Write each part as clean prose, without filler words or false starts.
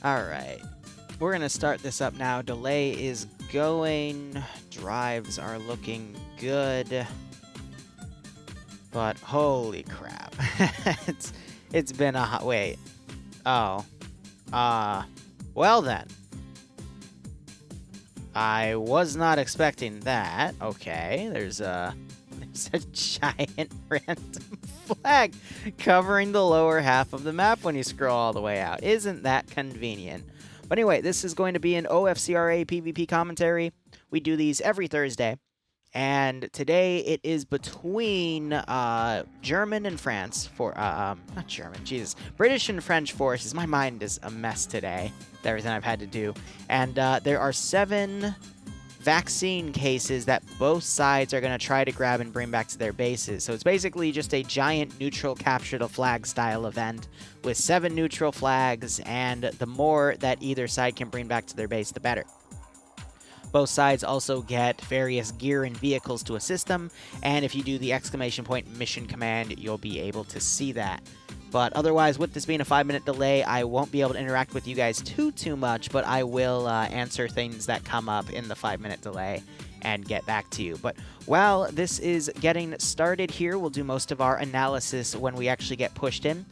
Alright. We're going to start this up now. Delay is going. Drives are looking good. But holy crap. it's been a hot... Wait. Oh. Well then. I was not expecting that. Okay, there's a giant random flag covering the lower half of the map when you scroll all the way out. Isn't that convenient? But anyway, this is going to be an OFCRA PvP commentary. We do these every Thursday. And today it is between German and France for not German, Jesus, British and French forces. My mind is a mess today with everything I've had to do. And there are 7 vaccine cases that both sides are going to try to grab and bring back to their bases. So it's basically just a giant neutral capture the flag style event with 7 neutral flags, and the more that either side can bring back to their base, the better. Both sides also get various gear and vehicles to assist them, and if you do the exclamation point mission command, you'll be able to see that. But otherwise, with this being a 5-minute delay, I won't be able to interact with you guys too much, but I will answer things that come up in the 5-minute delay and get back to you. But while this is getting started here, we'll do most of our analysis when we actually get pushed in.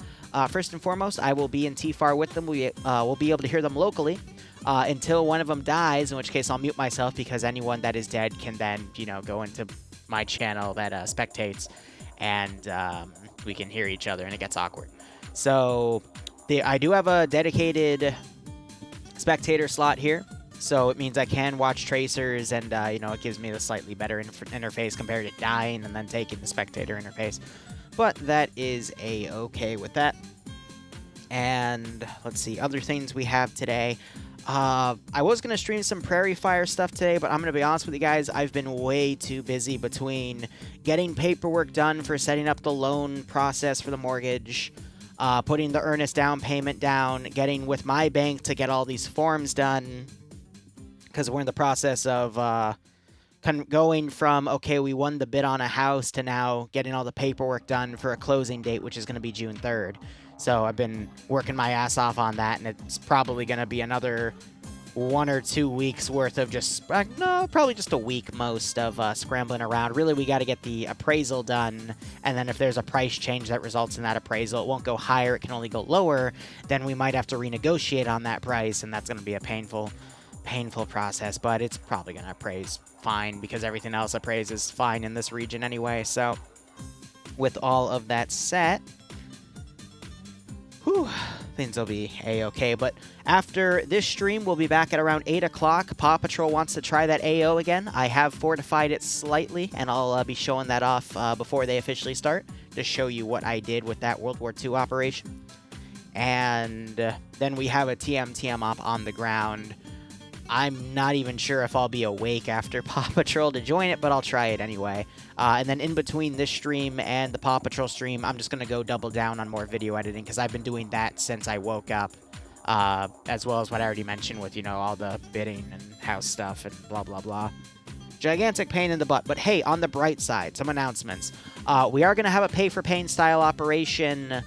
First and foremost, I will be in TFAR with them. We'll be able to hear them locally. Until one of them dies, in which case I'll mute myself, because anyone that is dead can then, go into my channel that spectates, and we can hear each other, and it gets awkward. So I do have a dedicated spectator slot here, so it means I can watch tracers, and it gives me the slightly better interface compared to dying and then taking the spectator interface. But that is a-okay with that. And let's see, other things we have today. I was going to stream some Prairie Fire stuff today, but I'm going to be honest with you guys, I've been way too busy between getting paperwork done for setting up the loan process for the mortgage, putting the earnest down payment down, getting with my bank to get all these forms done, because we're in the process of going from, okay, we won the bid on a house, to now getting all the paperwork done for a closing date, which is going to be June 3rd. So I've been working my ass off on that, and it's probably going to be another 1 or 2 weeks worth of just, no, probably just a week most of scrambling around. Really, we got to get the appraisal done, and then if there's a price change that results in that appraisal, it won't go higher, it can only go lower, then we might have to renegotiate on that price, and that's going to be a painful process, but it's probably going to appraise fine, because everything else appraises fine in this region anyway. So with all of that set, things will be a-okay. But after this stream, we'll be back at around 8 o'clock. Paw Patrol wants to try that AO again. I have fortified it slightly, and I'll be showing that off before they officially start, to show you what I did with that World War II operation. And then we have a TM op on the ground. I'm not even sure if I'll be awake after Paw Patrol to join it, but I'll try it anyway. And then in between this stream and the Paw Patrol stream, I'm just going to go double down on more video editing, because I've been doing that since I woke up, as well as what I already mentioned with, all the bidding and house stuff and blah, blah, blah. Gigantic pain in the butt. But hey, on the bright side, some announcements. We are going to have a pay-for-pain style operation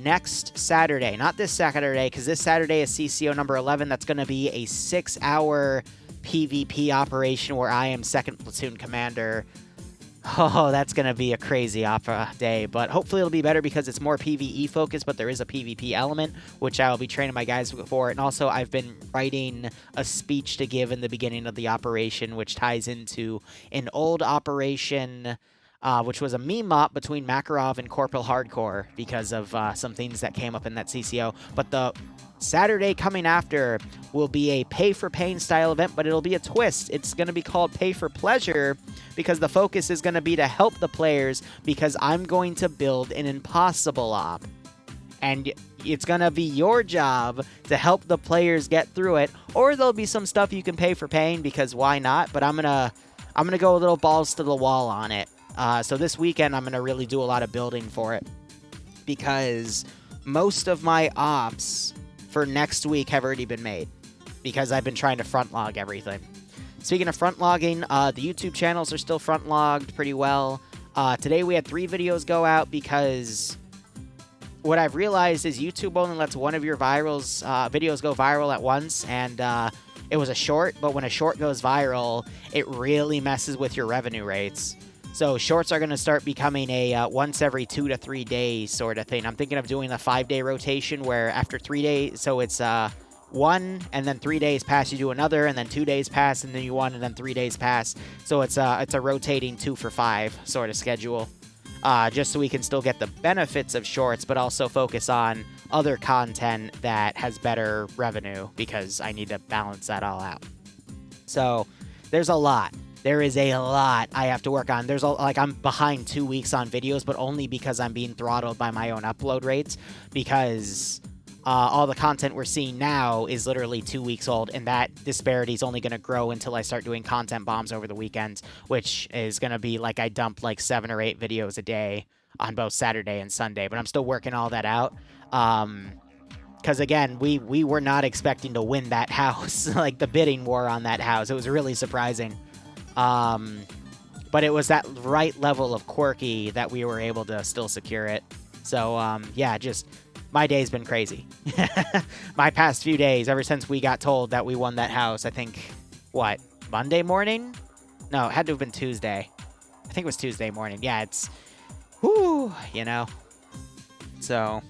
next Saturday. Not this Saturday, because this Saturday is CCO number 11. That's going to be a 6-hour PvP operation where I am 2nd Platoon Commander. Oh, that's going to be a crazy opera day, but hopefully it'll be better because it's more PvE focused, but there is a PvP element, which I will be training my guys for. And also, I've been writing a speech to give in the beginning of the operation, which ties into an old operation, which was a meme op between Makarov and Corporal Hardcore, because of some things that came up in that CCO. But the Saturday coming after will be a pay-for-pain style event, but it'll be a twist. It's going to be called Pay-for-Pleasure, because the focus is going to be to help the players, because I'm going to build an impossible op. And it's going to be your job to help the players get through it, or there'll be some stuff you can pay for pain, because why not? But I'm gonna go a little balls to the wall on it. So this weekend, I'm going to really do a lot of building for it, because most of my ops for next week have already been made, because I've been trying to front log everything. Speaking of front logging, the YouTube channels are still front logged pretty well. Today we had 3 videos go out, because what I've realized is YouTube only lets one of your videos go viral at once, and it was a short, but when a short goes viral, it really messes with your revenue rates. So shorts are going to start becoming a once every 2 to 3 days sort of thing. I'm thinking of doing a 5-day rotation where after 3 days, so it's one, and then 3 days pass, you do another, and then 2 days pass, and then you one, and then 3 days pass. So it's a rotating 2 for 5 sort of schedule. Just so we can still get the benefits of shorts, but also focus on other content that has better revenue, because I need to balance that all out. So there's a lot. There is a lot I have to work on. There's like I'm behind 2 weeks on videos, but only because I'm being throttled by my own upload rates, because all the content we're seeing now is literally 2 weeks old, and that disparity is only going to grow until I start doing content bombs over the weekends, which is going to be like I dump like 7 or 8 videos a day on both Saturday and Sunday, but I'm still working all that out. Because again, we were not expecting to win that house, like the bidding war on that house. It was really surprising. But it was that right level of quirky that we were able to still secure it. So, yeah, just my day's been crazy. My past few days, ever since we got told that we won that house, I think, what, Monday morning? No, it had to have been Tuesday. I think it was Tuesday morning. Yeah, it's, whoo, you know. So,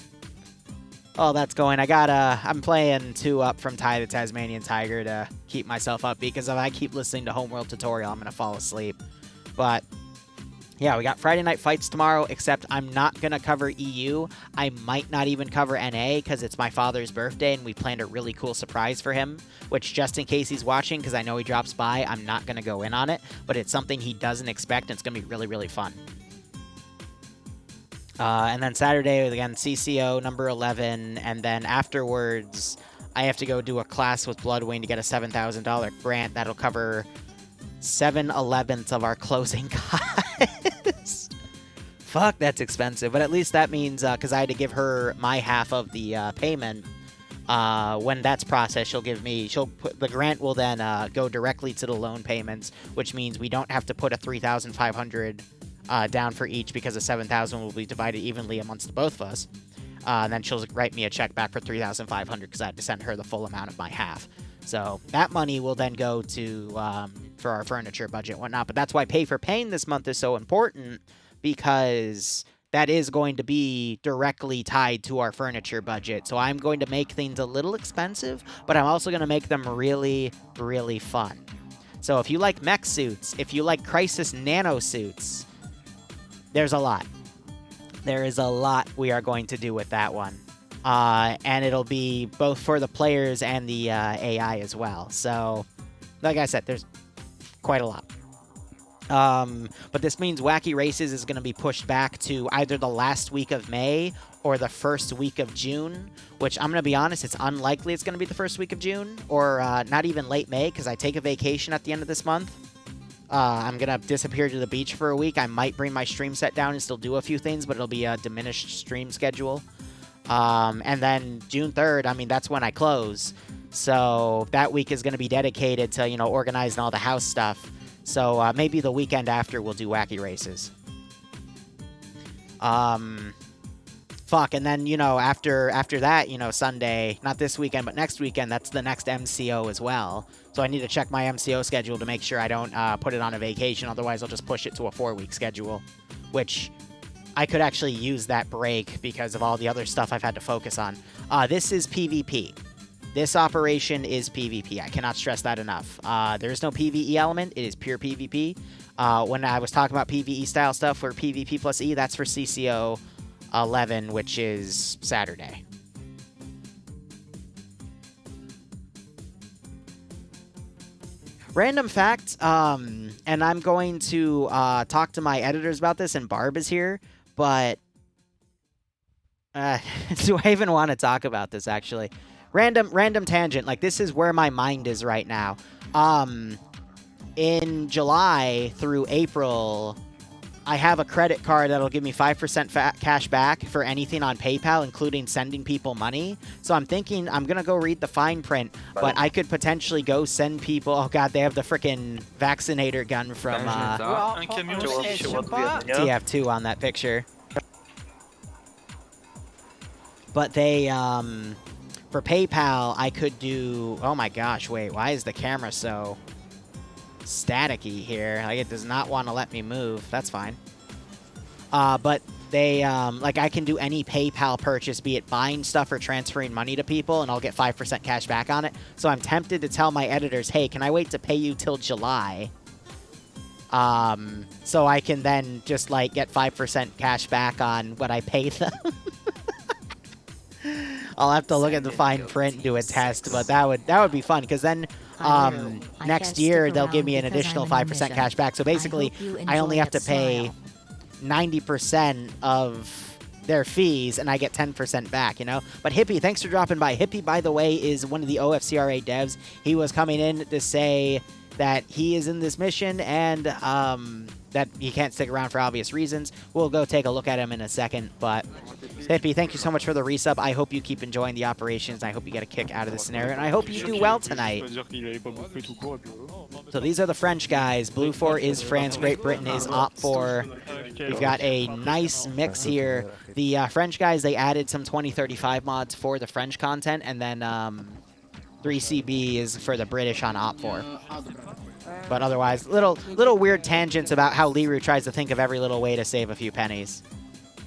oh, that's going. I'm playing 2 up from Ty the Tasmanian Tiger to keep myself up, because if I keep listening to Homeworld Tutorial, I'm going to fall asleep. But yeah, we got Friday Night Fights tomorrow, except I'm not going to cover EU. I might not even cover NA, because it's my father's birthday, and we planned a really cool surprise for him, which, just in case he's watching, because I know he drops by, I'm not going to go in on it, but it's something he doesn't expect, and it's going to be really, really fun. And then Saturday, again, CCO number 11, and then afterwards, I have to go do a class with Bloodwing to get a $7,000 grant that'll cover 7/11 of our closing costs. Fuck, that's expensive, but at least that means, because I had to give her my half of the payment, when that's processed, the grant will then go directly to the loan payments, which means we don't have to put a $3,500 down for each, because the $7,000 will be divided evenly amongst the both of us. And then she'll write me a check back for $3,500, because I had to send her the full amount of my half. So that money will then go to for our furniture budget and whatnot. But that's why Pay for Pain this month is so important, because that is going to be directly tied to our furniture budget. So I'm going to make things a little expensive, but I'm also going to make them really, really fun. So if you like mech suits, if you like Crisis Nano suits, there's a lot. There is a lot we are going to do with that one. And it'll be both for the players and the AI as well. So, like I said, there's quite a lot. But this means Wacky Races is going to be pushed back to either the last week of May or the first week of June, which I'm going to be honest, it's unlikely it's going to be the first week of June, or not even late May, because I take a vacation at the end of this month. I'm going to disappear to the beach for a week. I might bring my stream set down and still do a few things, but it'll be a diminished stream schedule. And then June 3rd, I mean, that's when I close. So that week is going to be dedicated to, you know, organizing all the house stuff. So maybe the weekend after we'll do Wacky Races. Fuck, and then, you know, after that, you know, Sunday, not this weekend, but next weekend, that's the next MCO as well. So I need to check my MCO schedule to make sure I don't put it on a vacation. Otherwise, I'll just push it to a 4-week schedule, which I could actually use that break because of all the other stuff I've had to focus on. This is PvP. This operation is PvP. I cannot stress that enough. There is no PvE element. It is pure PvP. When I was talking about PvE style stuff for PvP plus E, that's for CCO 11, which is Saturday. Random fact, and I'm going to talk to my editors about this, and Barb is here, but do I even want to talk about this, actually? Random tangent, like, this is where my mind is right now. In July through April, I have a credit card that'll give me 5% cash back for anything on PayPal, including sending people money. So I'm thinking I'm going to go read the fine print, but I could potentially go send people... Oh, God, they have the freaking vaccinator gun from TF2 on that picture. But they, for PayPal, I could do, oh my gosh, wait, why is the camera so staticky here? Like, it does not want to let me move. That's fine. But they, like, I can do any PayPal purchase, be it buying stuff or transferring money to people, and I'll get 5% cash back on it. So I'm tempted to tell my editors, hey, can I wait to pay you till July? So I can then just, like, get 5% cash back on what I pay them. I'll have to look at the fine print and do a test, but that would be fun, because then next year they'll give me an additional 5% cash back. So basically, I only have to pay 90% of their fees, and I get 10% back, you know? But Hippie, thanks for dropping by. Hippie, by the way, is one of the OFCRA devs. He was coming in to say that he is in this mission and that he can't stick around for obvious reasons. We'll go take a look at him in a second, but Hippie, thank you so much for the resub. I hope you keep enjoying the operations. I hope you get a kick out of this scenario, and I hope you do well tonight. So these are the French guys. Blue 4 is France. Great Britain is Op 4. We've got a nice mix here. The French guys, they added some 2035 mods for the French content, and then 3CB is for the British on Op 4. But otherwise, little weird tangents about how Liru tries to think of every little way to save a few pennies.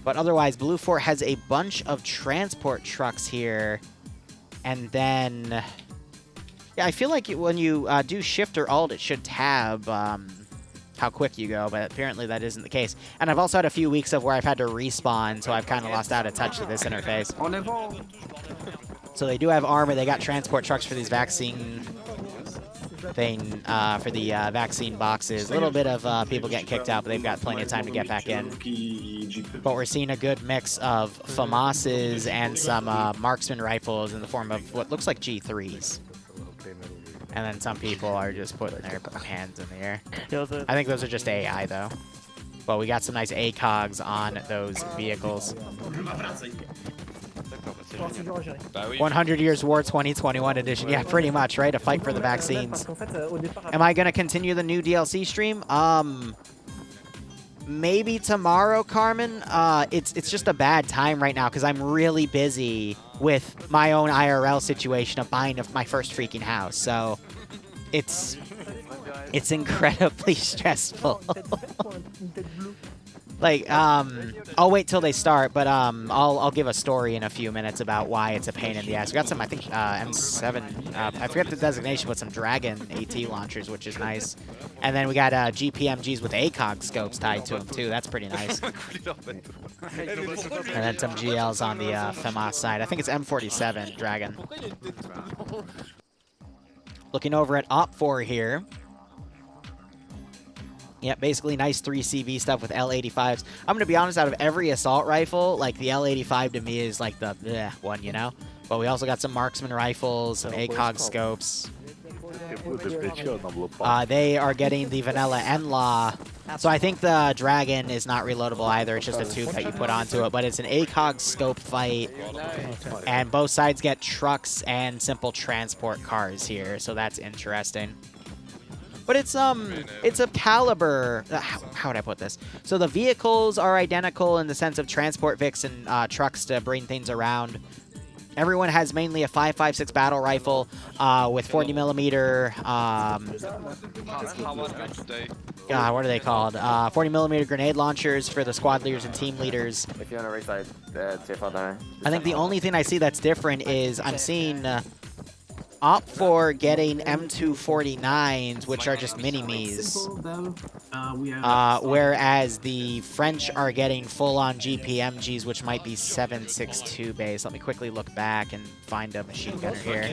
But otherwise, Blue 4 has a bunch of transport trucks here. And then, yeah, I feel like when you do Shift or Alt, it should tab how quick you go, but apparently that isn't the case. And I've also had a few weeks of where I've had to respawn, so I've kind of lost out of touch with this interface. So they do have armor. They got transport trucks for these vaccine thing, for the vaccine boxes. A little bit of people getting kicked out, but they've got plenty of time to get back in. But we're seeing a good mix of FAMASs and some marksman rifles in the form of what looks like G3s. And then some people are just putting their hands in the air. I think those are just AI, though. But we got some nice ACOGs on those vehicles. 100 Years War 2021 edition. Yeah, pretty much, right? A fight for the vaccines. Am I going to continue the new DLC stream? Maybe tomorrow, Carmen. It's just a bad time right now because I'm really busy with my own IRL situation of buying my first freaking house. So it's incredibly stressful. Like, I'll wait till they start, but I'll give a story in a few minutes about why it's a pain in the ass. We got some, I think, M7, I forget the designation, but some Dragon AT launchers, which is nice. And then we got GPMGs with ACOG scopes tied to them, too. That's pretty nice. And then some GLs on the FAMAS side. I think it's M47 Dragon. Looking over at Op 4 here. Yeah, basically nice 3CV stuff with L85s. I'm going to be honest, out of every assault rifle, like the L85 to me is like the bleh one, you know? But we also got some marksman rifles, some ACOG scopes. They are getting the vanilla NLAW. So I think the Dragon is not reloadable either. It's just a tube that you put onto it. But it's an ACOG scope fight. And both sides get trucks and simple transport cars here. So that's interesting. But it's a caliber. How would I put this? So the vehicles are identical in the sense of transport Vics and trucks to bring things around. Everyone has mainly a 5.56 battle rifle with 40 millimeter. What are they called? 40 millimeter grenade launchers for the squad leaders and team leaders. If you want to race I think the only thing I see that's different is I'm seeing Op 4 getting M249s, which are just mini-me's. Whereas the French are getting full-on GPMGs, which might be 7.62 base. Let me quickly look back and find a machine gunner here.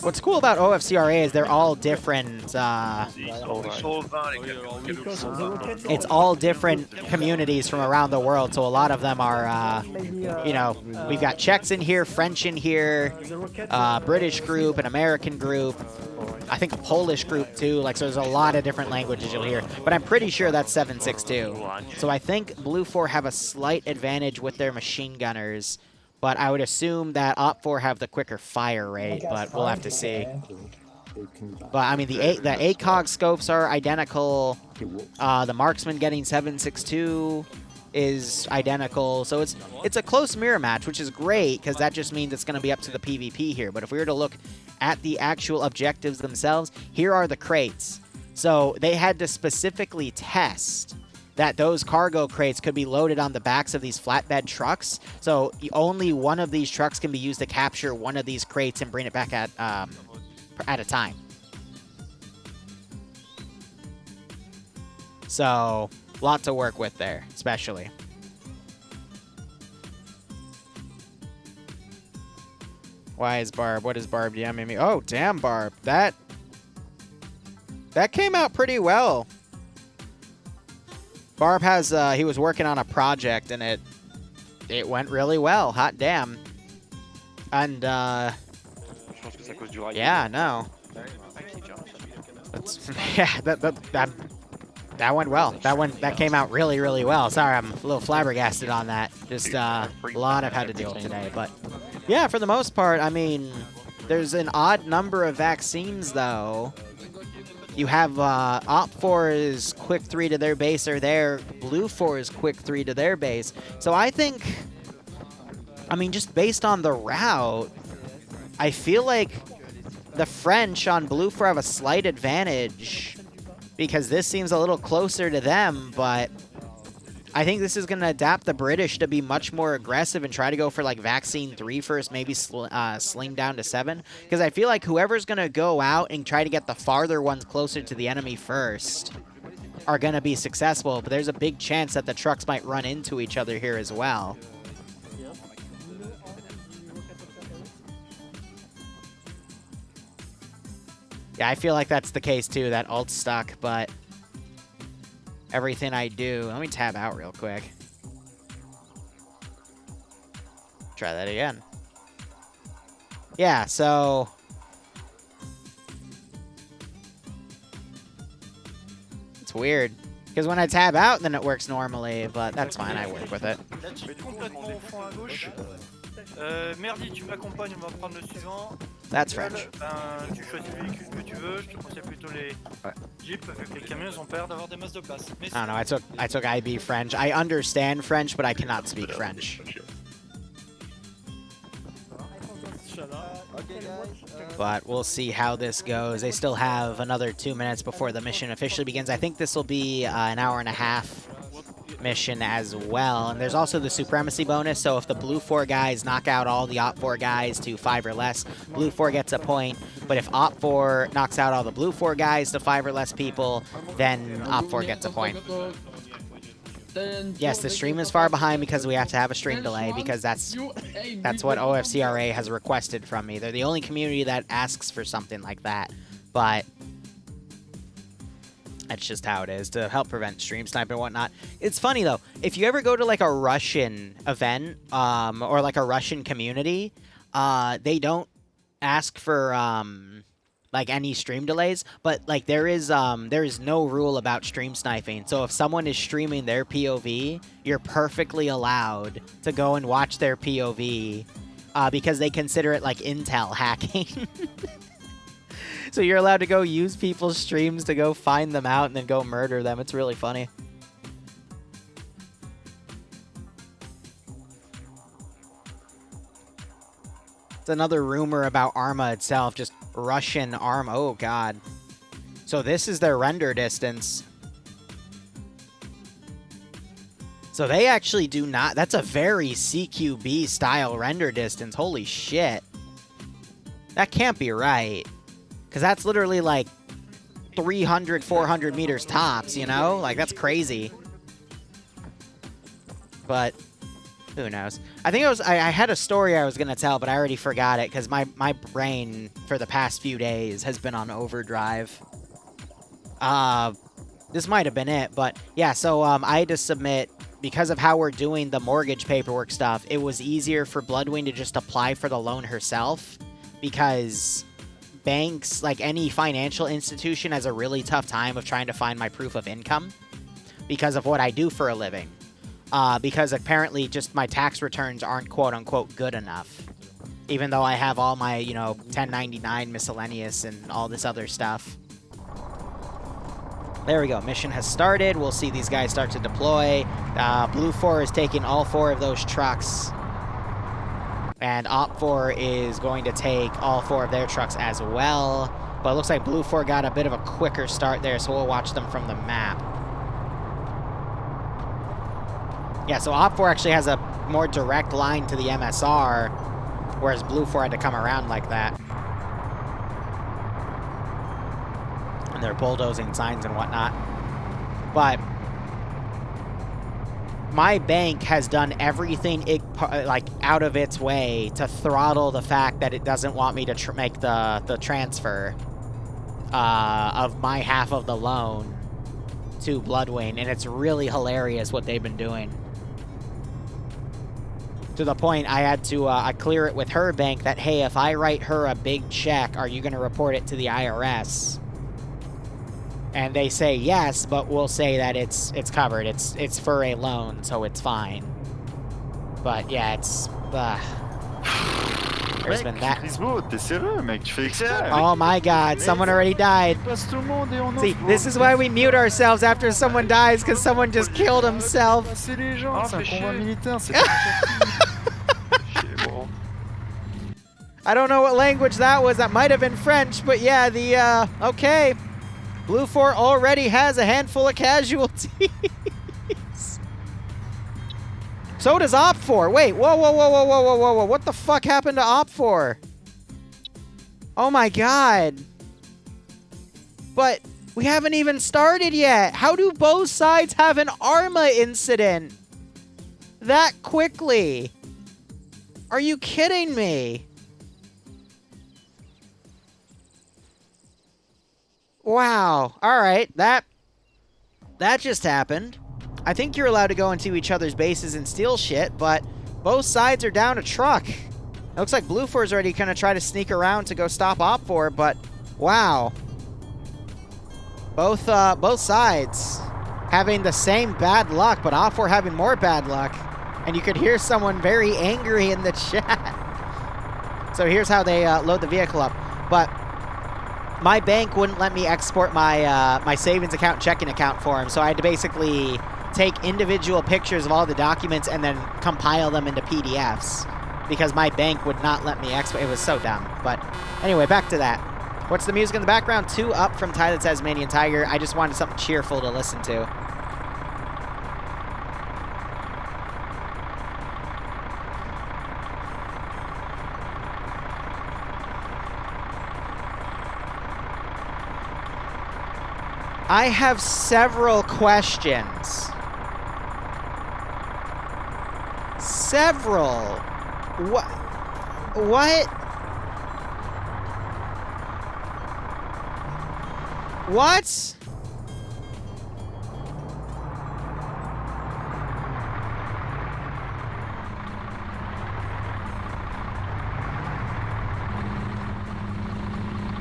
What's cool about OFCRA is they're all different. It's all different communities from around the world, so a lot of them are, you know, we've got Czechs in here, French in here, British group, an American group, I think a Polish group too. Like, so there's a lot of different languages you'll hear. But I'm pretty sure that's 7.62. So I think Blue 4 have a slight advantage with their machine gunners. But I would assume that Op 4 have the quicker fire rate, but we'll have to see. But I mean, the ACOG scopes are identical. The marksman getting 7.62. is identical. So it's a close mirror match, which is great because that just means it's going to be up to the PvP here. But if we were to look at the actual objectives themselves, here are the crates. So they had to specifically test that those cargo crates could be loaded on the backs of these flatbed trucks. So only one of these trucks can be used to capture one of these crates and bring it back at a time. So, lot to work with there, especially. Why is Barb? What is Barb DMing me? Oh, damn, Barb. That came out pretty well. Barb has, he was working on a project, and it went really well. Hot damn. And, yeah, no. Yeah, that went well. That came out really, really well. Sorry, I'm a little flabbergasted on that. Just a lot I've had to deal with today. But yeah, for the most part, I mean, there's an odd number of vaccines, though. You have Op4's quick 3 to their base are there. Blue 4's quick 3 to their base. So I think, I mean, just based on the route, I feel like the French on Blue 4 have a slight advantage because this seems a little closer to them, but I think this is going to adapt the British to be much more aggressive and try to go for like vaccine 3 first, maybe sling down to 7. Because I feel like whoever's going to go out and try to get the farther ones closer to the enemy first are going to be successful. But there's a big chance that the trucks might run into each other here as well. Yeah, I feel like that's the case too, that ult stuck, but everything I do... Let me tab out real quick. Try that again. Yeah, so... It's weird. Because when I tab out, then it works normally, but that's fine, I work with it. Merdi, tu m'accompagnes, on va prendre le suivant. That's French. Tu choisis le véhicule que tu veux, je te conseille plutôt les jeeps, vu que les camions ils ont peur d'avoir des masses de place. I don't know, I took IB French. I understand French, but I cannot speak French. But we'll see how this goes. They still have another 2 minutes before the mission officially begins. I think this will be an hour and a half mission as well. And there's also the supremacy bonus, so if the Blue 4 guys knock out all the Op 4 guys to 5 or less, Blue 4 gets a point. But if Op 4 knocks out all the Blue 4 guys to 5 or less people, then Op 4 gets a point. Yes, the stream is far behind because we have to have a stream delay, because that's what OFCRA has requested from me. They're the only community that asks for something like that, but that's just how it is, to help prevent stream sniping and whatnot. It's funny, though. If you ever go to, like, a Russian event or, like, a Russian community, they don't ask for, like, any stream delays, but, like, there is no rule about stream sniping. So if someone is streaming their POV, you're perfectly allowed to go and watch their POV because they consider it, like, intel hacking. So you're allowed to go use people's streams to go find them out and then go murder them. It's really funny. It's another rumor about Arma itself, just Russian Arma. Oh, God. So this is their render distance. So they actually do not... That's a very CQB style render distance. Holy shit. That can't be right. Because that's literally like 300, 400 meters tops, you know? Like, that's crazy. But who knows? I think I had a story I was going to tell, but I already forgot it because my brain for the past few days has been on overdrive. This might have been it, but yeah, so I had to submit, because of how we're doing the mortgage paperwork stuff, it was easier for Bloodwing to just apply for the loan herself, because banks, like any financial institution, has a really tough time of trying to find my proof of income because of what I do for a living. Because apparently just my tax returns aren't quote-unquote good enough. Even though I have all my, you know, 1099 miscellaneous and all this other stuff. There we go. Mission has started. We'll see these guys start to deploy. Blue 4 is taking all 4 of those trucks. And Op 4 is going to take all 4 of their trucks as well. But it looks like Blue 4 got a bit of a quicker start there, so we'll watch them from the map. Yeah, so Op 4 actually has a more direct line to the MSR, whereas Blue 4 had to come around like that. And they're bulldozing signs and whatnot. But my bank has done everything like out of its way to throttle the fact that it doesn't want me to make the transfer of my half of the loan to Bloodwing, and it's really hilarious what they've been doing. To the point I had to I clear it with her bank that, hey, if I write her a big check, are you going to report it to the IRS? And they say yes, but we'll say that it's covered. It's for a loan, so it's fine. But yeah, it's there's been that. T'es sérieux, mec? Tu fais exprès. Oh my God! Someone already died. See, this is why we mute ourselves after someone dies, because someone just killed himself. C'est les gens, c'est un combat militaire, c'est I don't know what language that was. That might have been French, but yeah, the okay. Blue 4 already has a handful of casualties. So does Op 4. Wait, whoa, whoa, whoa, whoa, whoa, whoa, whoa, whoa. What the fuck happened to Op 4? Oh my God. But we haven't even started yet. How do both sides have an ARMA incident that quickly? Are you kidding me? Wow. All right. That just happened. I think you're allowed to go into each other's bases and steal shit, but both sides are down a truck. It looks like Blue 4 is already going to try to sneak around to go stop Op 4, but wow. Both sides having the same bad luck, but Op 4 having more bad luck. And you could hear someone very angry in the chat. So here's how they load the vehicle up. But my bank wouldn't let me export my my savings account, checking account for him, so I had to basically take individual pictures of all the documents and then compile them into PDFs because my bank would not let me export. It was so dumb. But anyway, back to that. What's the music in the background? 2 Up from Ty the Tasmanian Tiger. I just wanted something cheerful to listen to. I have several questions. Several. What? What?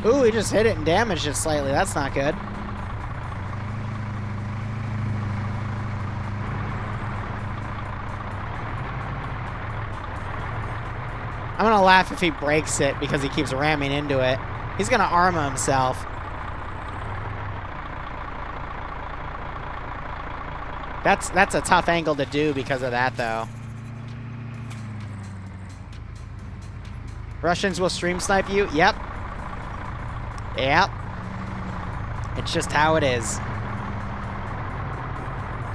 Ooh, he just hit it and damaged it slightly. That's not good. I'm gonna laugh if he breaks it because he keeps ramming into it. He's gonna armor himself. That's a tough angle to do because of that, though. Russians will stream snipe you? Yep. Yep. It's just how it is.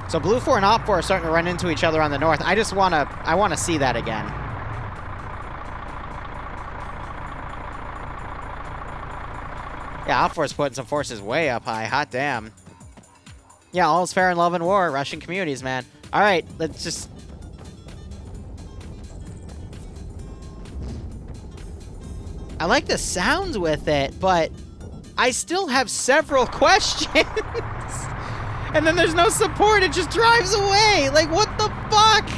So Blue 4 and Op 4 are starting to run into each other on the north. I wanna see that again. Yeah, Op 4 is putting some forces way up high. Hot damn. Yeah, all's fair in love and war. Russian communities, man. All right, let's just... I like the sounds with it, but I still have several questions. And then there's no support. It just drives away. Like, what the fuck?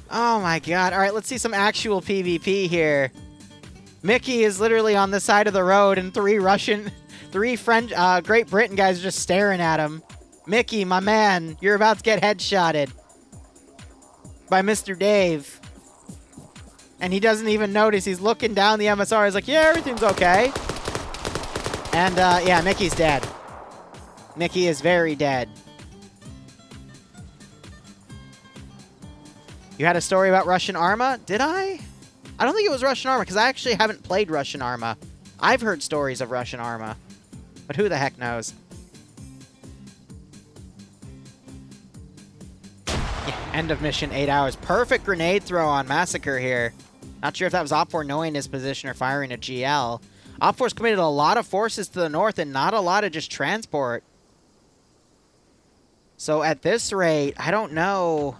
Oh, my God. All right, let's see some actual PvP here. Mickey is literally on the side of the road, and three French, Great Britain guys are just staring at him. Mickey, my man, you're about to get headshotted by Mr. Dave. And he doesn't even notice. He's looking down the MSR. He's like, yeah, everything's okay. And, yeah, Mickey's dead. Mickey is very dead. You had a story about Russian Arma? Did I? I don't think it was Russian Arma, because I actually haven't played Russian Arma. I've heard stories of Russian Arma, but who the heck knows? Yeah, end of mission, 8 hours. Perfect grenade throw on Massacre here. Not sure if that was OPFOR knowing his position or firing a GL. OPFOR's committed a lot of forces to the north and not a lot of just transport. So at this rate, I don't know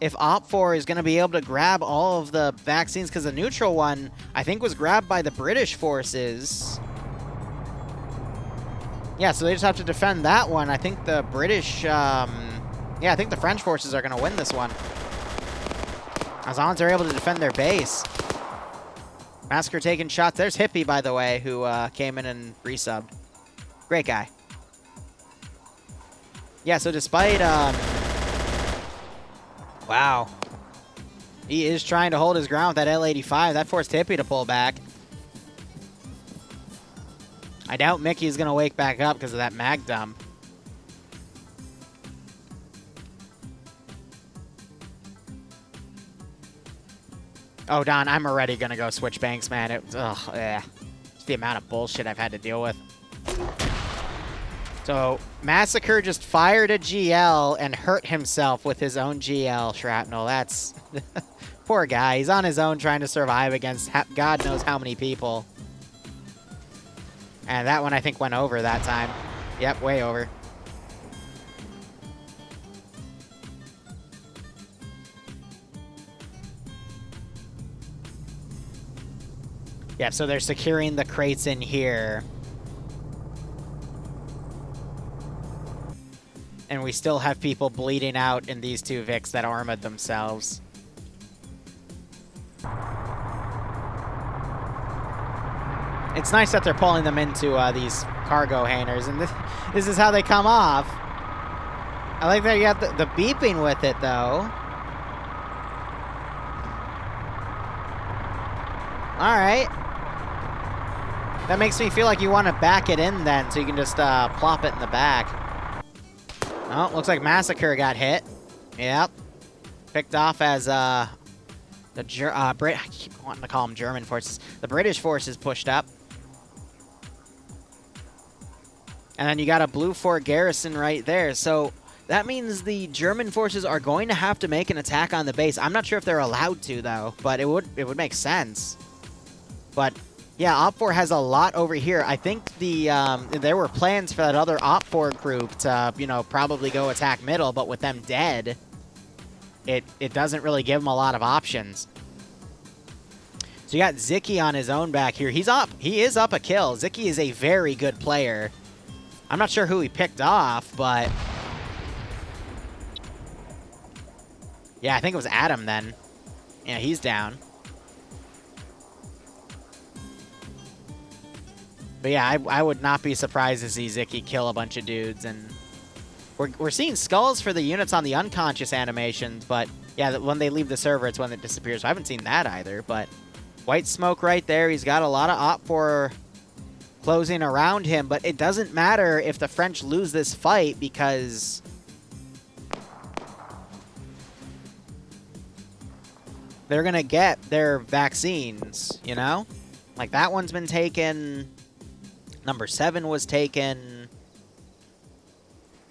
if OPFOR is going to be able to grab all of the vaccines, because the neutral one, I think, was grabbed by the British forces. Yeah, so they just have to defend that one. I think the British, yeah, I think the French forces are going to win this one, as long as they're able to defend their base. Massacre taking shots. There's Hippie, by the way, who came in and resubbed. Great guy. Yeah, so despite, wow. He is trying to hold his ground with that L85. That forced Hippie to pull back. I doubt Mickey's going to wake back up because of that mag dump. Oh, Don, I'm already going to go switch banks, man. Ugh, yeah. Just the amount of bullshit I've had to deal with. So, Massacre just fired a GL and hurt himself with his own GL shrapnel. That's... Poor guy. He's on his own trying to survive against God knows how many people. And that one, I think, went over that time. Yep, way over. Yep, so they're securing the crates in here. And we still have people bleeding out in these two Vics that armored themselves. It's nice that they're pulling them into these cargo hangars, and this is how they come off. I like that you have the beeping with it, though. Alright. That makes me feel like you want to back it in then, so you can just plop it in the back. Oh, looks like Massacre got hit. Yep. Picked off as I keep wanting to call them German forces. The British forces pushed up. And then you got a blue fort garrison right there. So that means the German forces are going to have to make an attack on the base. I'm not sure if they're allowed to, though, but it would make sense. But yeah, OPFOR has a lot over here. I think there were plans for that other OPFOR group to, you know, probably go attack middle, but with them dead, it doesn't really give them a lot of options. So you got Zicky on his own back here. He is up a kill. Zicky is a very good player. I'm not sure who he picked off, but yeah, I think it was Adam then. Yeah, he's down. But yeah, I would not be surprised to see Zicky kill a bunch of dudes. And we're seeing skulls for the units on the unconscious animations, but yeah, when they leave the server, it's when it disappears. So I haven't seen that either, but white smoke right there. He's got a lot of OPFOR closing around him, but it doesn't matter if the French lose this fight because they're going to get their vaccines, you know? Like, that one's been taken. Number 7 was taken.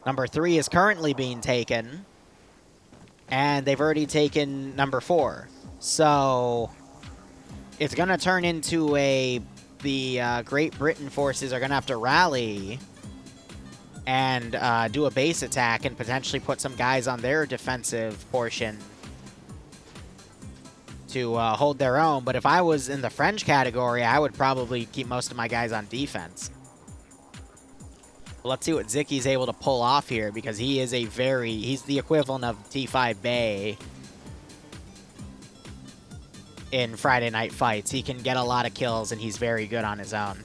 Number 3 is currently being taken. And they've already taken number 4. So it's going to turn into the Great Britain forces are going to have to rally and do a base attack and potentially put some guys on their defensive portion to hold their own. But if I was in the French category, I would probably keep most of my guys on defense. But let's see what Zicky's able to pull off here, because he is he's the equivalent of T5 Bay in Friday Night Fights. He can get a lot of kills, and he's very good on his own.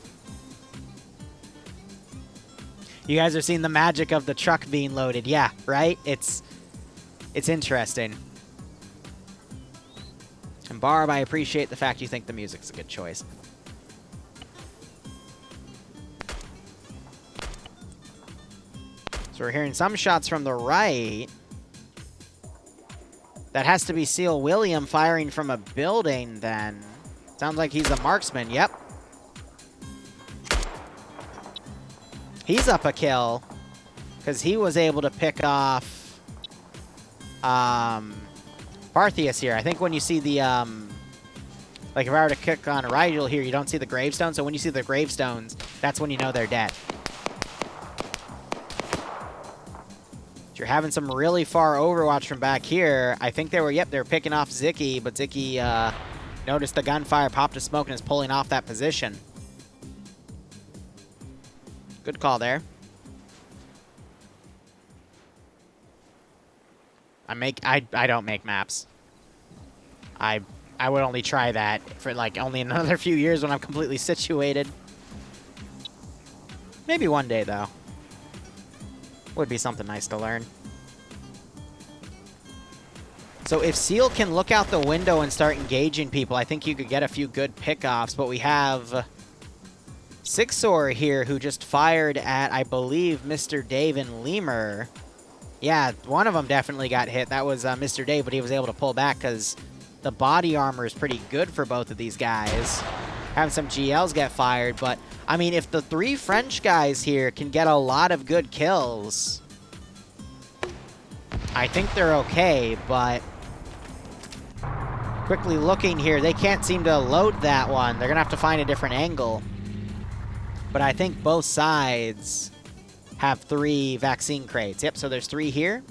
You guys are seeing the magic of the truck being loaded. Yeah, right? It's interesting. And Barb, I appreciate the fact you think the music's a good choice. So we're hearing some shots from the right. That has to be Seal William firing from a building then. Sounds like he's a marksman. Yep. He's up a kill. Because he was able to pick off Parthius here. I think when you see the, like if I were to click on Rigel here, you don't see the gravestones. So when you see the gravestones, that's when you know they're dead. You're having some really far overwatch from back here. I think they were, yep, they were picking off Zicky, but Zicky noticed the gunfire, popped a smoke, and is pulling off that position. Good call there. I don't make maps. I would only try that for like only another few years when I'm completely situated. Maybe one day though. Would be something nice to learn. So if Seal can look out the window and start engaging people, I think you could get a few good pickoffs. But we have Sixor here who just fired at, I believe, Mr. Dave and Lemur. Yeah, one of them definitely got hit. That was Mr. Dave, but he was able to pull back because the body armor is pretty good for both of these guys. Having some GLs get fired, but I mean, if the 3 French guys here can get a lot of good kills, I think they're okay, but quickly looking here, they can't seem to load that one. They're going to have to find a different angle. But I think both sides have 3 vaccine crates. Yep, so there's 3 here.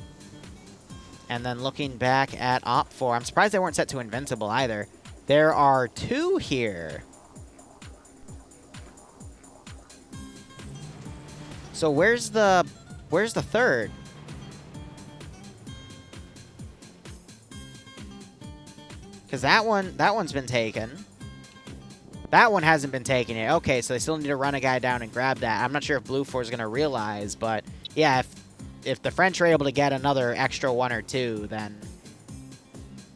And then looking back at OFCRA, I'm surprised they weren't set to invincible either. There are 2 here. So where's the third? Because that one's been taken. That one hasn't been taken yet. Okay, so they still need to run a guy down and grab that. I'm not sure if Blue 4 is going to realize, but yeah, if the French are able to get another extra 1 or 2, then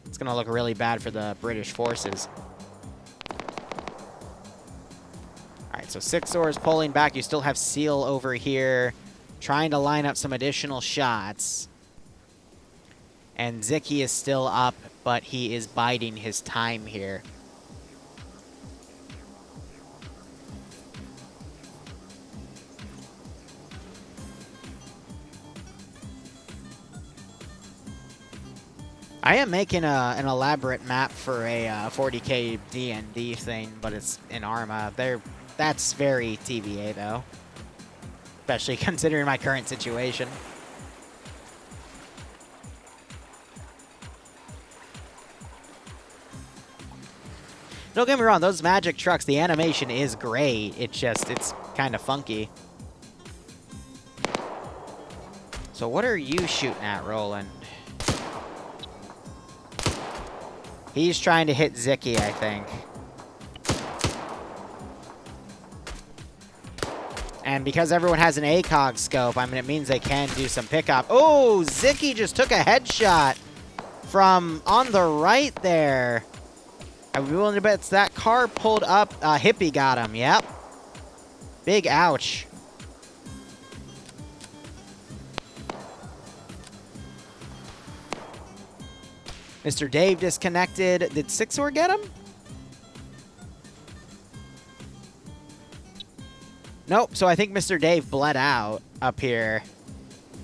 it's going to look really bad for the British forces. Alright, so Sixor is pulling back. You still have Seal over here trying to line up some additional shots. And Zicky is still up, but he is biding his time here. I am making an elaborate map for a 40k D&D thing, but it's in Arma. That's very TVA, though. Especially considering my current situation. Don't get me wrong, those magic trucks, the animation is great. It's kind of funky. So what are you shooting at, Roland? He's trying to hit Zicky, I think. And because everyone has an ACOG scope, I mean, it means they can do some pickup. Oh, Zicky just took a headshot from on the right there. I'd be willing to bet that car pulled up. Hippie got him, yep. Big ouch. Mr. Dave disconnected. Did Sixor get him? Nope, so I think Mr. Dave bled out up here.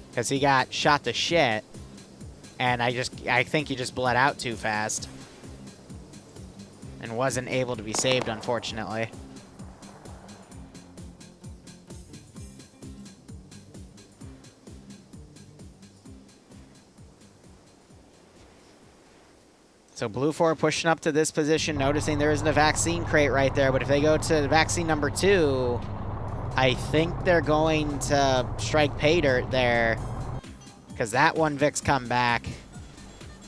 Because he got shot to shit. And I think he just bled out too fast. And wasn't able to be saved, unfortunately. So Blue 4 pushing up to this position, noticing there isn't a vaccine crate right there. But if they go to vaccine number 2, I think they're going to strike pay dirt there. Because that one Vic's come back.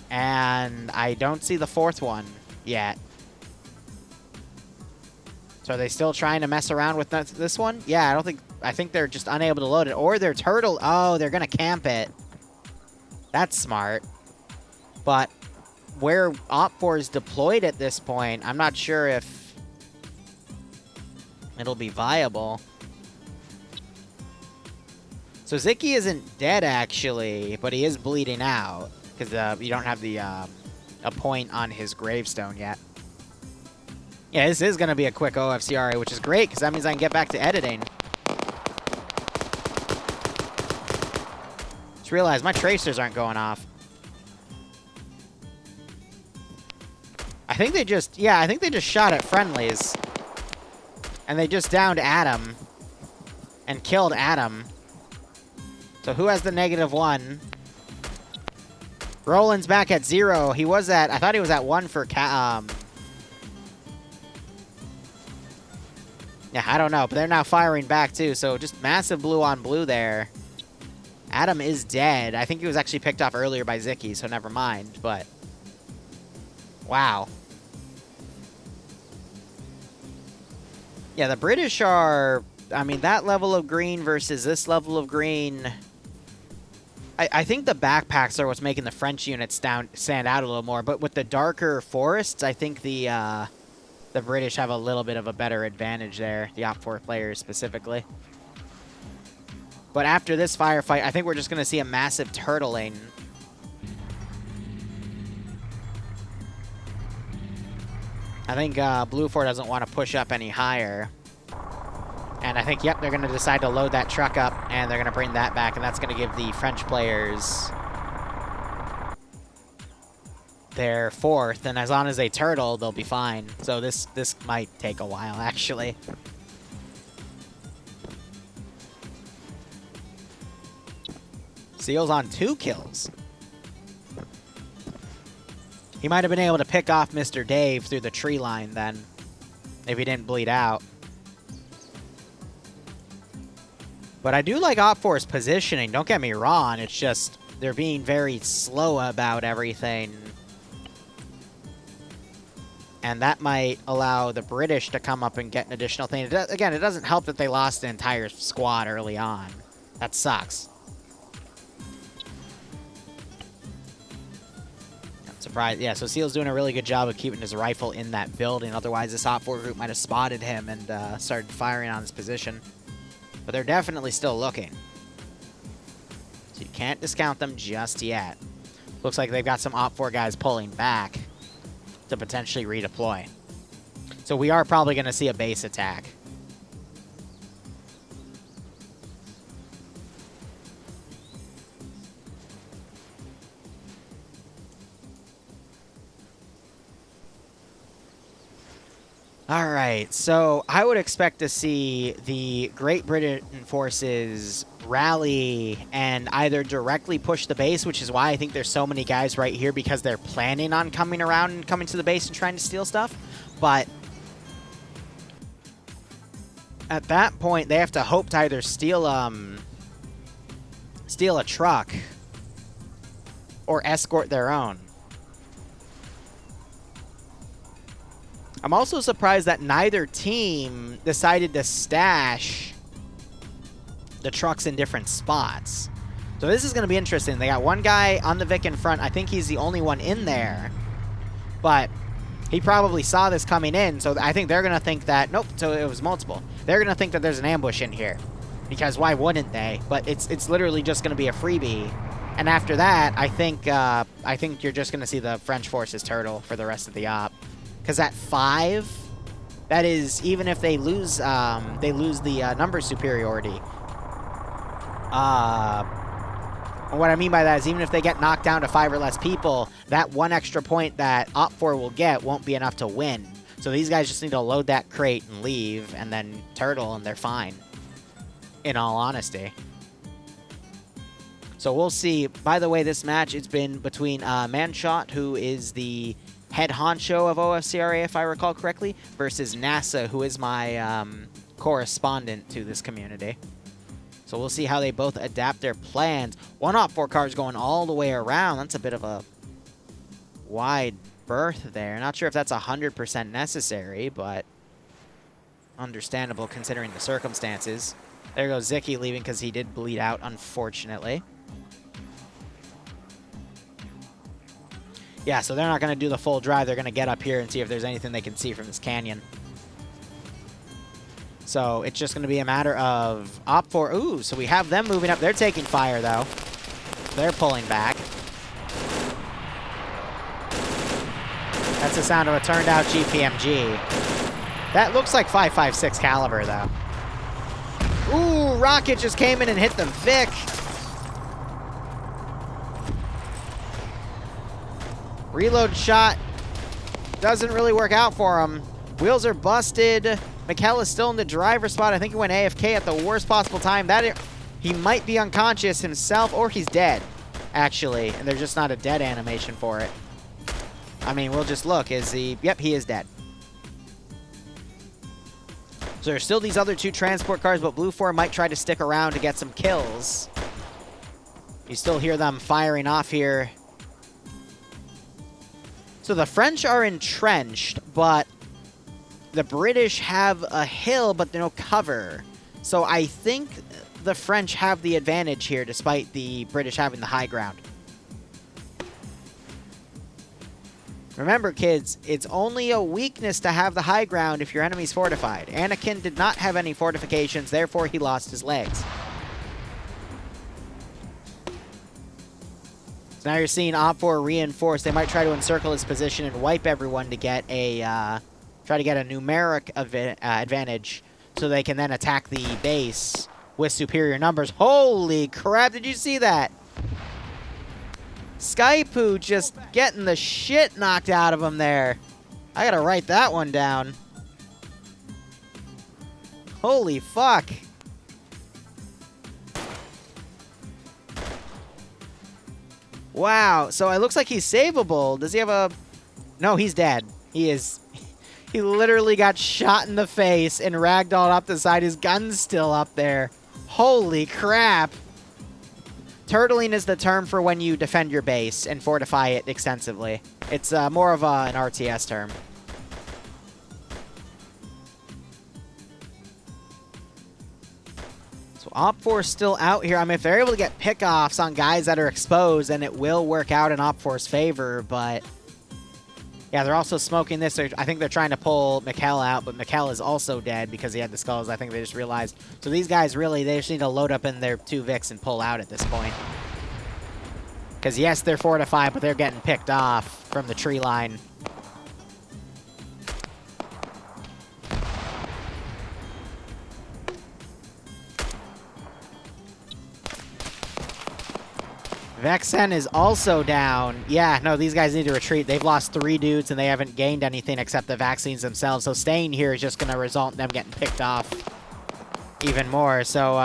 And I don't see the 4th one yet. So are they still trying to mess around with this one? Yeah, I think they're just unable to load it. Or they're turtle. Oh, they're going to camp it. That's smart. But where OFCRA is deployed at this point, I'm not sure if it'll be viable. So Zicky isn't dead, actually, but he is bleeding out. Because you don't have the a point on his gravestone yet. Yeah, this is going to be a quick OFCRA, which is great, because that means I can get back to editing. Just realized my tracers aren't going off. I think they just shot at friendlies. And they just downed Adam. And killed Adam. So who has the -1? Roland's back at 0. He was at, I thought he was at 1 for, yeah, I don't know, but they're now firing back too, so just massive blue on blue there. Adam is dead. I think he was actually picked off earlier by Zicky, so never mind, but wow. Yeah, the British are, I mean, that level of green versus this level of green. I think the backpacks are what's making the French units stand out a little more, but with the darker forests, I think the British have a little bit of a better advantage there, the OFCRA players specifically. But after this firefight, I think we're just going to see a massive turtling. I think Blue 4 doesn't want to push up any higher. And I think, yep, they're going to decide to load that truck up, and they're going to bring that back, and that's going to give the French players their 4th, and as long as they turtle, they'll be fine. So this might take a while, actually. Seal's on 2 kills. He might have been able to pick off Mr. Dave through the tree line then, if he didn't bleed out. But I do like OFCRA's positioning, don't get me wrong, it's just they're being very slow about everything. And that might allow the British to come up and get an additional thing. Again, it doesn't help that they lost an entire squad early on. That sucks. I'm surprised. Yeah, so Seal's doing a really good job of keeping his rifle in that building. Otherwise, this OFCRA group might have spotted him and started firing on his position. But they're definitely still looking. So you can't discount them just yet. Looks like they've got some OFCRA guys pulling back to potentially redeploy. So we are probably going to see a base attack. All right, so I would expect to see the Great Britain forces rally and either directly push the base, which is why I think there's so many guys right here, because they're planning on coming around and coming to the base and trying to steal stuff. But at that point, they have to hope to either steal a truck or escort their own. I'm also surprised that neither team decided to stash the trucks in different spots. So this is going to be interesting. They got one guy on the Vic in front. I think he's the only one in there. But he probably saw this coming in, so I think they're going to think that... Nope, so it was multiple. They're going to think that there's an ambush in here. Because why wouldn't they? But it's literally just going to be a freebie. And after that, I think you're just going to see the French forces turtle for the rest of the op. Because at 5, that is, even if they lose the number superiority. What I mean by that is even if they get knocked down to 5 or less people, that 1 extra point that OFCRA will get won't be enough to win. So these guys just need to load that crate and leave, and then turtle, and they're fine. In all honesty. So we'll see. By the way, this match, it's been between Manshot, who is the head honcho of OFCRA, if I recall correctly, versus NASA, who is my correspondent to this community. So we'll see how they both adapt their plans. One OPFOR car is going all the way around. That's a bit of a wide berth there. Not sure if that's 100% necessary, but understandable considering the circumstances. There goes Zicky leaving because he did bleed out, unfortunately. Yeah, so they're not going to do the full drive. They're going to get up here and see if there's anything they can see from this canyon. So it's just going to be a matter of OPFOR. Ooh, so we have them moving up. They're taking fire, though. They're pulling back. That's the sound of a turned out GPMG. That looks like 5.56 caliber, though. Ooh, rocket just came in and hit the Vic. Reload shot doesn't really work out for him. Wheels are busted. Mikkel is still in the driver's spot. I think he went AFK at the worst possible time. He might be unconscious himself, or he's dead, actually. And there's just not a dead animation for it. I mean, we'll just look. Is he... Yep, he is dead. So there's still these other two transport cars, but Blue 4 might try to stick around to get some kills. You still hear them firing off here. So the French are entrenched, but the British have a hill, but no cover. So I think the French have the advantage here, despite the British having the high ground. Remember, kids, it's only a weakness to have the high ground if your enemy's fortified. Anakin did not have any fortifications, therefore he lost his legs. So now you're seeing OPFOR reinforce. They might try to encircle his position and wipe everyone to get a, try to get a numeric advantage so they can then attack the base with superior numbers. Holy crap, did you see that? Skypoo just getting the shit knocked out of him there. I gotta write that one down. Holy fuck. Wow, so it looks like he's savable. Does he have a... No, he's dead. He is... He literally got shot in the face and ragdolled up the side. His gun's still up there. Holy crap. Turtling is the term for when you defend your base and fortify it extensively. It's more of an RTS term. So OPFOR is still out here. I mean, if they're able to get pickoffs on guys that are exposed, then it will work out in OPFOR's favor, but... Yeah, they're also smoking this. I think they're trying to pull Mikkel out, but Mikkel is also dead because he had the skulls. I think they just realized. So these guys really, they just need to load up in their 2 Vics and pull out at this point. Because yes, they're fortified, but they're getting picked off from the tree line. Vexen is also down. Yeah, no, these guys need to retreat. They've lost 3 dudes, and they haven't gained anything except the vaccines themselves. So staying here is just going to result in them getting picked off even more. So,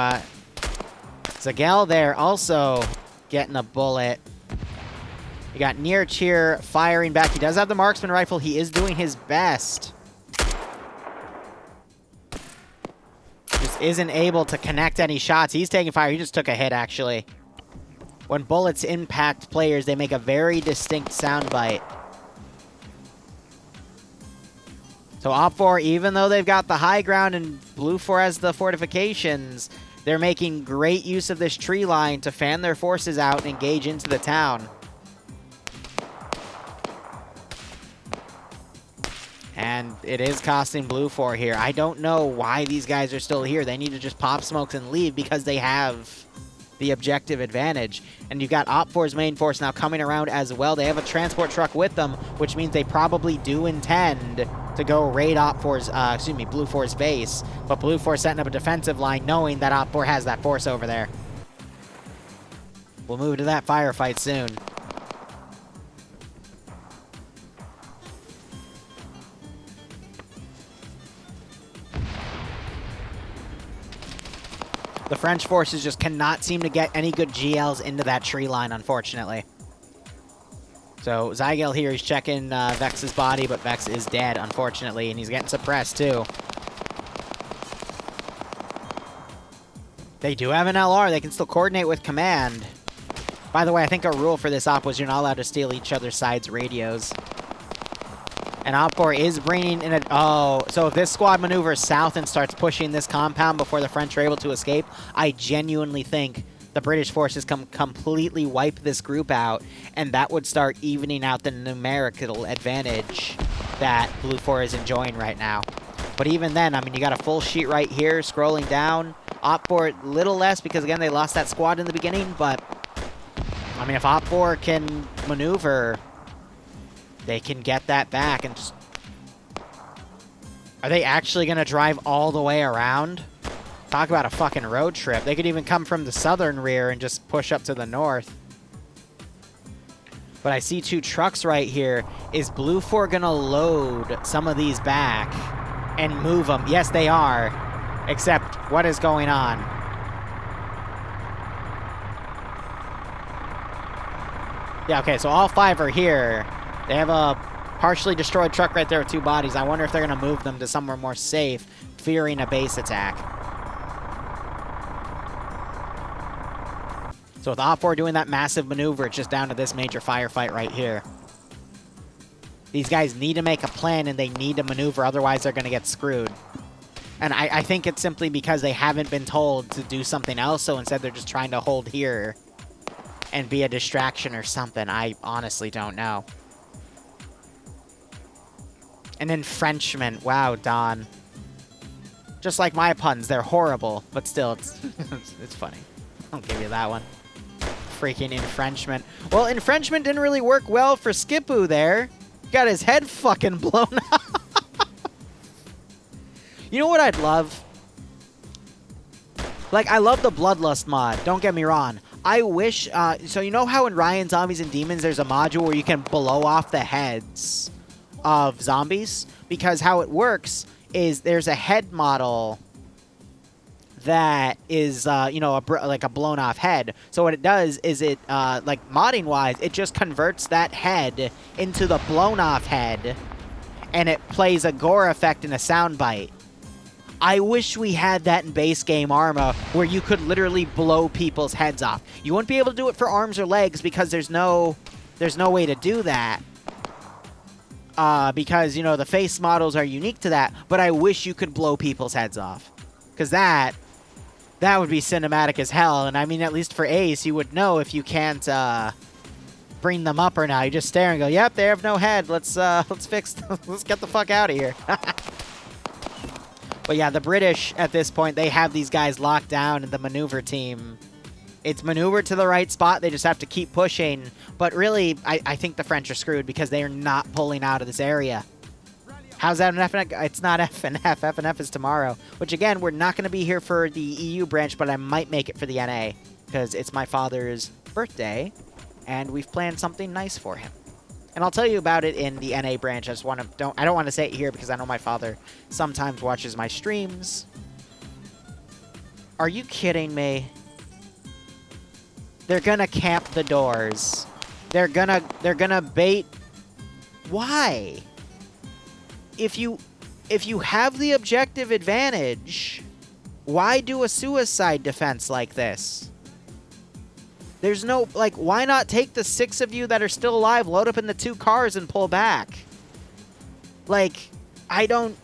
Zagel there also getting a bullet. You got Near Cheer firing back. He does have the marksman rifle. He is doing his best. Just isn't able to connect any shots. He's taking fire. He just took a hit, actually. When bullets impact players, they make a very distinct soundbite. So OPFOR, even though they've got the high ground and Blue 4 has the fortifications, they're making great use of this tree line to fan their forces out and engage into the town. And it is costing Blue 4 here. I don't know why these guys are still here. They need to just pop smokes and leave because they have the objective advantage. And you've got OPFOR's main force now coming around as well. They have a transport truck with them, which means they probably do intend to go raid OPFOR's, Blue 4's base. But Blue 4 setting up a defensive line knowing that OPFOR has that force over there. We'll move to that firefight soon. The French forces just cannot seem to get any good GLs into that tree line, unfortunately. So Zygel here is checking Vex's body, but Vex is dead, unfortunately, and he's getting suppressed, too. They do have an LR. They can still coordinate with command. By the way, I think a rule for this op was you're not allowed to steal each other's side's radios. And OPFOR is bringing in a... Oh, so if this squad maneuvers south and starts pushing this compound before the French are able to escape, I genuinely think the British forces completely wipe this group out, and that would start evening out the numerical advantage that Blue 4 is enjoying right now. But even then, I mean, you got a full sheet right here, scrolling down. Op4 a little less because, again, they lost that squad in the beginning. But, I mean, if Op4 can maneuver, they can get that back. And just... Are they actually going to drive all the way around? Talk about a fucking road trip. They could even come from the southern rear and just push up to the north. But I see 2 trucks right here. Is Blue 4 going to load some of these back and move them? Yes, they are. Except, what is going on? Yeah, okay, so all 5 are here. They have a partially destroyed truck right there with 2 bodies. I wonder if they're going to move them to somewhere more safe, fearing a base attack. So with OPFOR doing that massive maneuver, it's just down to this major firefight right here. These guys need to make a plan and they need to maneuver, otherwise they're going to get screwed. And I think it's simply because they haven't been told to do something else, so instead they're just trying to hold here and be a distraction or something. I honestly don't know. And then Frenchman. Wow, Don. Just like my puns, they're horrible, but still, it's funny. I'll give you that one. Freaking infringement. Well, infringement didn't really work well for Skipoo there. Got his head fucking blown up. You know what I'd love? Like, I love the Bloodlust mod, don't get me wrong. I wish, so you know how in Ryan Zombies and Demons there's a module where you can blow off the heads of zombies? Because how it works is there's a head model that is, you know, like a blown off head. So what it does is it, like modding wise, it just converts that head into the blown off head and it plays a gore effect and a sound bite. I wish we had that in base game Arma where you could literally blow people's heads off. You wouldn't be able to do it for arms or legs because there's no way to do that. Because, you know, the face models are unique to that, but I wish you could blow people's heads off. Because that would be cinematic as hell, and I mean, at least for Ace, you would know if you can't, bring them up or not. You just stare and go, yep, they have no head, let's fix, let's get the fuck out of here. But yeah, the British, at this point, they have these guys locked down, and the maneuver team, it's maneuvered to the right spot. They just have to keep pushing. But really, I think the French are screwed because they are not pulling out of this area. How's that an F and F? It's not F and F. F and F is tomorrow. Which, again, we're not going to be here for the EU branch, but I might make it for the NA because it's my father's birthday, and we've planned something nice for him. And I'll tell you about it in the NA branch. I don't want to say it here because I know my father sometimes watches my streams. Are you kidding me? They're gonna camp the doors. They're gonna bait. Why? If you have the objective advantage, why do a suicide defense like this? There's no, like, why not take the 6 of you that are still alive, load up in the 2 cars, and pull back? Like, I don't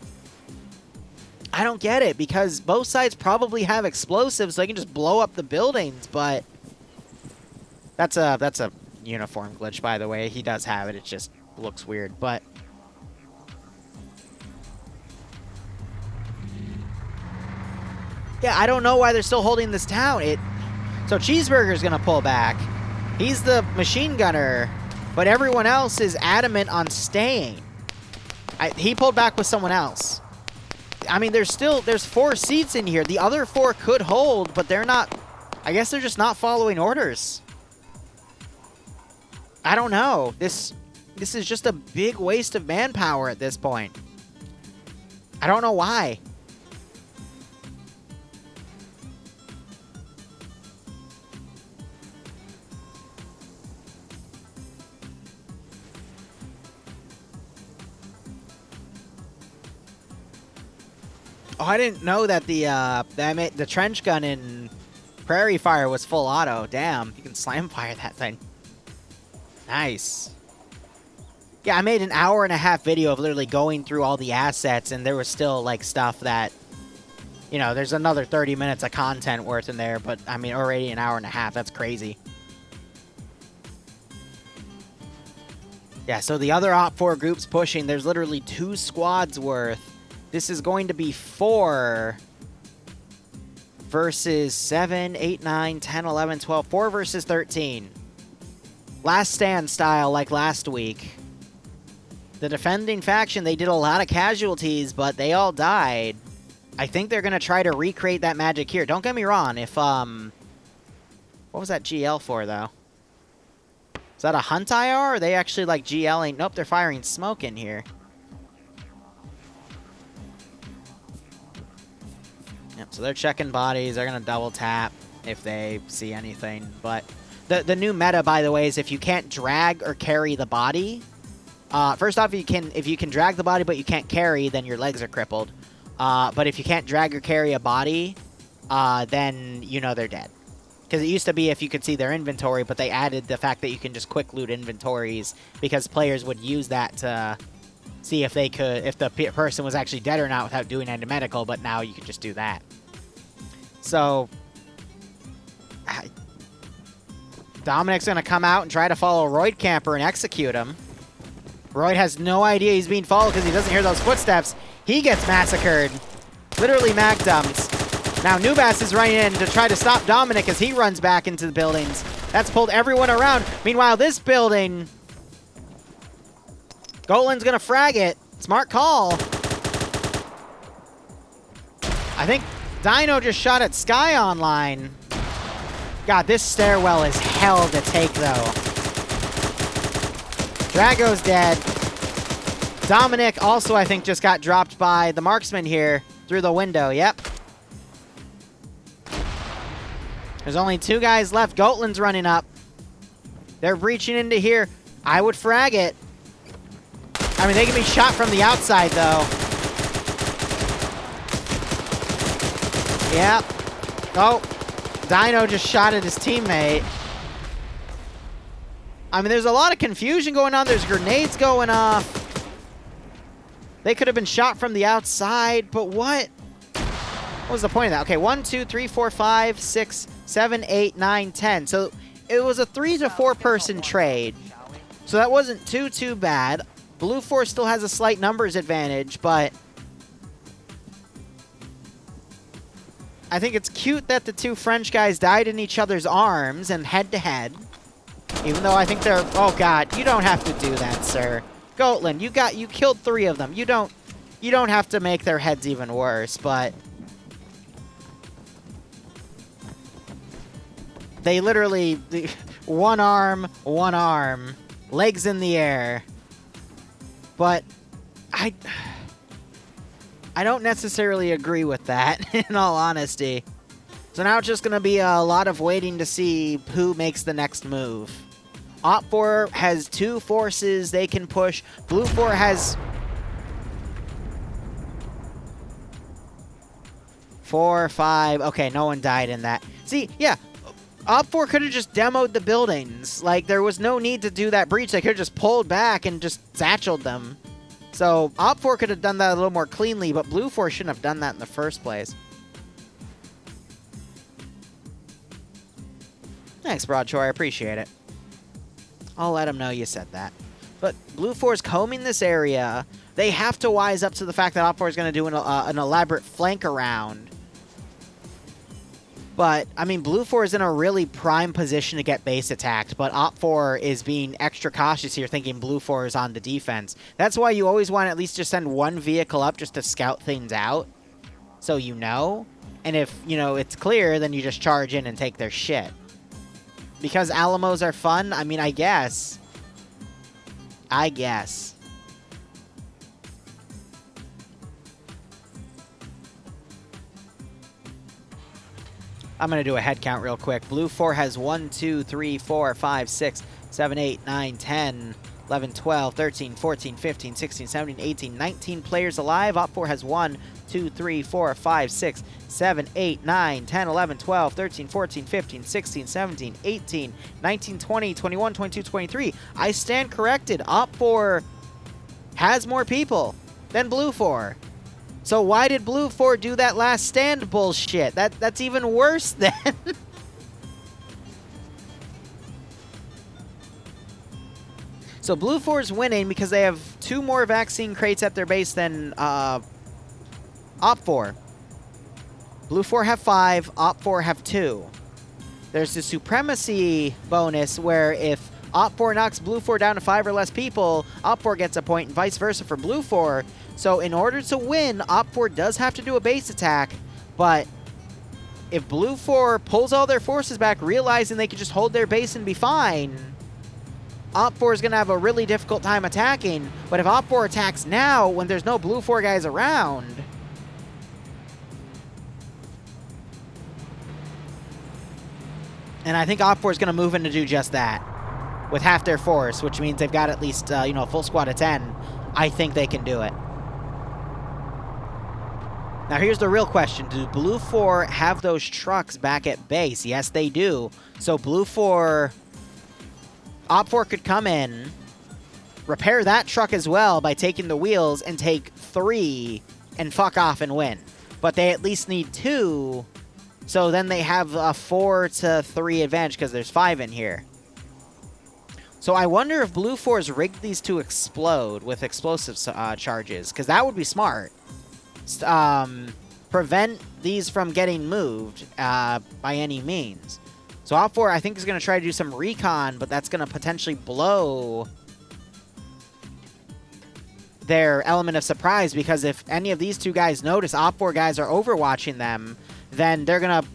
get it, because both sides probably have explosives, so they can just blow up the buildings, but that's a uniform glitch, by the way. He does have it, it just looks weird, but yeah, I don't know why they're still holding this town. So Cheeseburger's gonna pull back. He's the machine gunner, but everyone else is adamant on staying. He pulled back with someone else. I mean, there's 4 seats in here. The other 4 could hold, but they're not. I guess they're just not following orders. I don't know. This is just a big waste of manpower at this point. I don't know why. Oh, I didn't know that the trench gun in Prairie Fire was full auto. Damn, you can slam fire that thing. Nice. Yeah, I made an 1.5-hour video of literally going through all the assets, and there was still, like, stuff that, you know, there's another 30 minutes of content worth in there, but, I mean, already an 1.5 hours, that's crazy. Yeah, so the other OPFOR groups pushing, there's literally 2 squads worth This is going to be 4 versus 7, 8, 9, 10, 11, 12. 4 versus 13. Last stand style like last week. The defending faction, they did a lot of casualties, but they all died. I think they're going to try to recreate that magic here. Don't get me wrong. If, what was that GL for, though? Is that a hunt IR, or are they actually, like, GLing? Nope, they're firing smoke in here. Yep, so they're checking bodies. They're going to double tap if they see anything. But the new meta, by the way, is if you can't drag or carry the body. First off, if you can drag the body but you can't carry, then your legs are crippled. But if you can't drag or carry a body, then you know they're dead. Because it used to be if you could see their inventory, but they added the fact that you can just quick loot inventories because players would use that to see if they could, if the person was actually dead or not without doing any medical, but now you can just do that. So, Dominic's going to come out and try to follow Royd Camper and execute him. Royd has no idea he's being followed because he doesn't hear those footsteps. He gets massacred. Literally mag dumped. Now Nubas is running in to try to stop Dominic as he runs back into the buildings. That's pulled everyone around. Meanwhile, this building, Golan's going to frag it. Smart call. I think Dino just shot at Sky Online. God, this stairwell is hell to take, though. Drago's dead. Dominic also, I think, just got dropped by the marksman here through the window. Yep. There's only 2 guys left. Gotland's running up. They're breaching into here. I would frag it. I mean, they can be shot from the outside, though. Yep. Oh. Dino just shot at his teammate. I mean, there's a lot of confusion going on. There's grenades going off. They could have been shot from the outside, but what? What was the point of that? Okay, 1, 2, 3, 4, 5, 6, 7, 8, 9, 10. So it was a 3 to 4 person trade. So that wasn't too bad. Blue Force still has a slight numbers advantage, but I think it's cute that the 2 French guys died in each other's arms and head-to-head. Even though I think they're... Oh, God. You don't have to do that, sir. Gotland, you killed 3 of them. You don't have to make their heads even worse, but... They literally... one arm, legs in the air. But I don't necessarily agree with that, in all honesty. So now it's just going to be a lot of waiting to see who makes the next move. Op4 has 2 forces they can push. Blue 4 has 4, 5. Okay, no one died in that. See, yeah, Op4 could have just demoed the buildings. Like, there was no need to do that breach. They could have just pulled back and just satcheled them. So Op4 could have done that a little more cleanly, but Blue 4 shouldn't have done that in the first place. Thanks, Broadshore. I appreciate it. I'll let him know you said that. But Blue 4 is combing this area. They have to wise up to the fact that Op4 is going to do an elaborate flank around. But, I mean, Blue 4 is in a really prime position to get base attacked, but Op4 is being extra cautious here, thinking Blue 4 is on the defense. That's why you always want to at least just send 1 vehicle up just to scout things out, so you know. And if, you know, it's clear, then you just charge in and take their shit. Because Alamos are fun? I mean, I guess. I'm going to do a head count real quick. Blue 4 has 1, 2, 3, 4, 5, 6, 7, 8, 9, 10, 11, 12, 13, 14, 15, 16, 17, 18, 19 players alive. Op 4 has 1, 2, 3, 4, 5, 6, 7, 8, 9, 10, 11, 12, 13, 14, 15, 16, 17, 18, 19, 20, 21, 22, 23. I stand corrected. Op 4 has more people than Blue 4. So why did Blue 4 do that last stand bullshit? That's even worse then. So Blue 4 is winning because they have 2 more vaccine crates at their base than Op4. Blue 4 have 5, Op 4 have 2. There's the supremacy bonus where if Op 4 knocks Blue 4 down to 5 or less people, Op 4 gets a point and vice versa for Blue 4. So in order to win, Op 4 does have to do a base attack, but if Blue 4 pulls all their forces back, realizing they can just hold their base and be fine, Op 4 is going to have a really difficult time attacking. But if Op 4 attacks now, when there's no Blue 4 guys around, and I think Op 4 is going to move in to do just that with half their force, which means they've got at least, you know, a full squad of 10. I think they can do it. Now, here's the real question. Do Blue 4 have those trucks back at base? Yes, they do. So Blue 4... Op 4 could come in, repair that truck as well by taking the wheels, and take 3 and fuck off and win. But they at least need 2, so then they have a 4-3 advantage because there's 5 in here. So I wonder if Blue 4's rigged these to explode with explosive charges, because that would be smart. Prevent these from getting moved by any means. So Op 4, I think, is going to try to do some recon, but that's going to potentially blow their element of surprise, because if any of these two guys notice Op 4 guys are overwatching them, then they're going to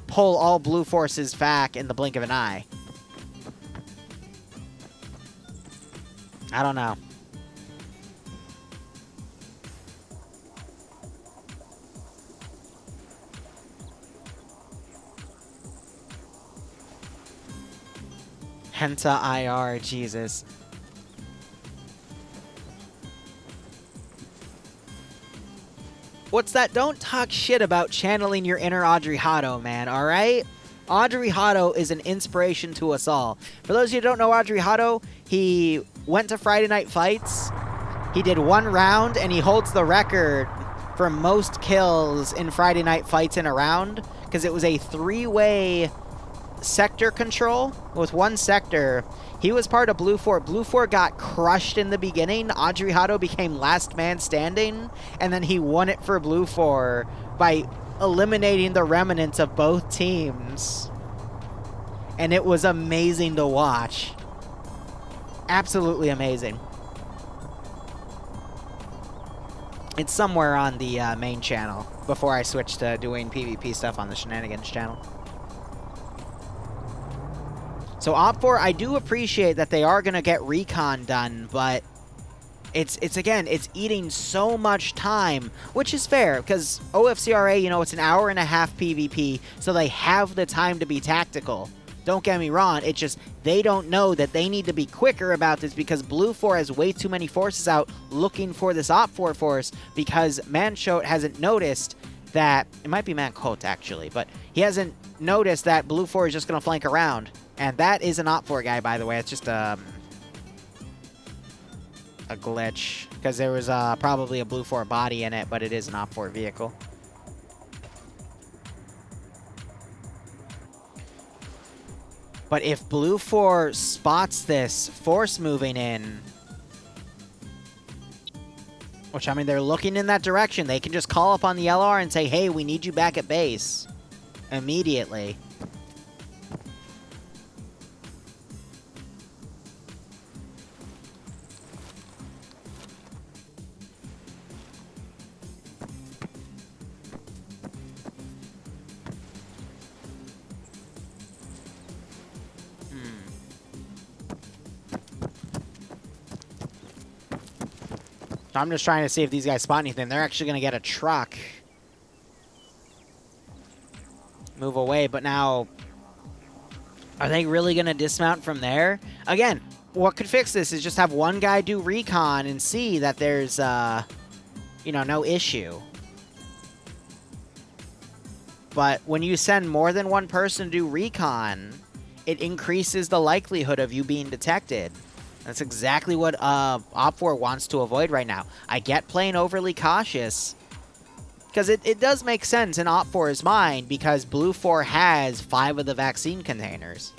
pull all Blue forces back in the blink of an eye. I don't know. Henta IR, Jesus. What's that? Don't talk shit about channeling your inner Audrey Hotto, man, alright? Audrey Hotto is an inspiration to us all. For those of you who don't know Audrey Hotto, he went to Friday Night Fights. He did 1 round, and he holds the record for most kills in Friday Night Fights in a round, because it was a 3-way sector control with 1 sector. He was part of Blue 4. Blue 4 got crushed in the beginning. Audrey Hotto became last man standing, and then he won it for Blue 4 by eliminating the remnants of both teams. And it was amazing to watch. Absolutely amazing. It's somewhere on the main channel before I switch to doing PvP stuff on the Shenanigans channel. So Op 4, I do appreciate that they are going to get recon done, but it's again, it's eating so much time, which is fair, because OFCRA, you know, it's an hour and a half PvP, so they have the time to be tactical. Don't get me wrong, it's just they don't know that they need to be quicker about this, because Blue 4 has way too many forces out looking for this Op 4 force, because Manchote hasn't noticed that, it might be Mancote actually, but he hasn't noticed that Blue 4 is just going to flank around. And that is an Op 4 guy, by the way. It's just a glitch, because there was probably a Blue 4 body in it, but it is an Op 4 vehicle. But if Blue 4 spots this force moving in, which, I mean, they're looking in that direction, they can just call up on the LR and say, hey, we need you back at base immediately. I'm just trying to see if these guys spot anything. They're actually going to get a truck. Move away, but now, are they really going to dismount from there? Again, what could fix this is just have one guy do recon and see that there's, you know, no issue. But when you send more than one person to do recon, it increases the likelihood of you being detected. That's exactly what Op 4 wants to avoid right now. I get playing overly cautious, because it does make sense in Op 4's mind, because Blue 4 has 5 of the vaccine containers.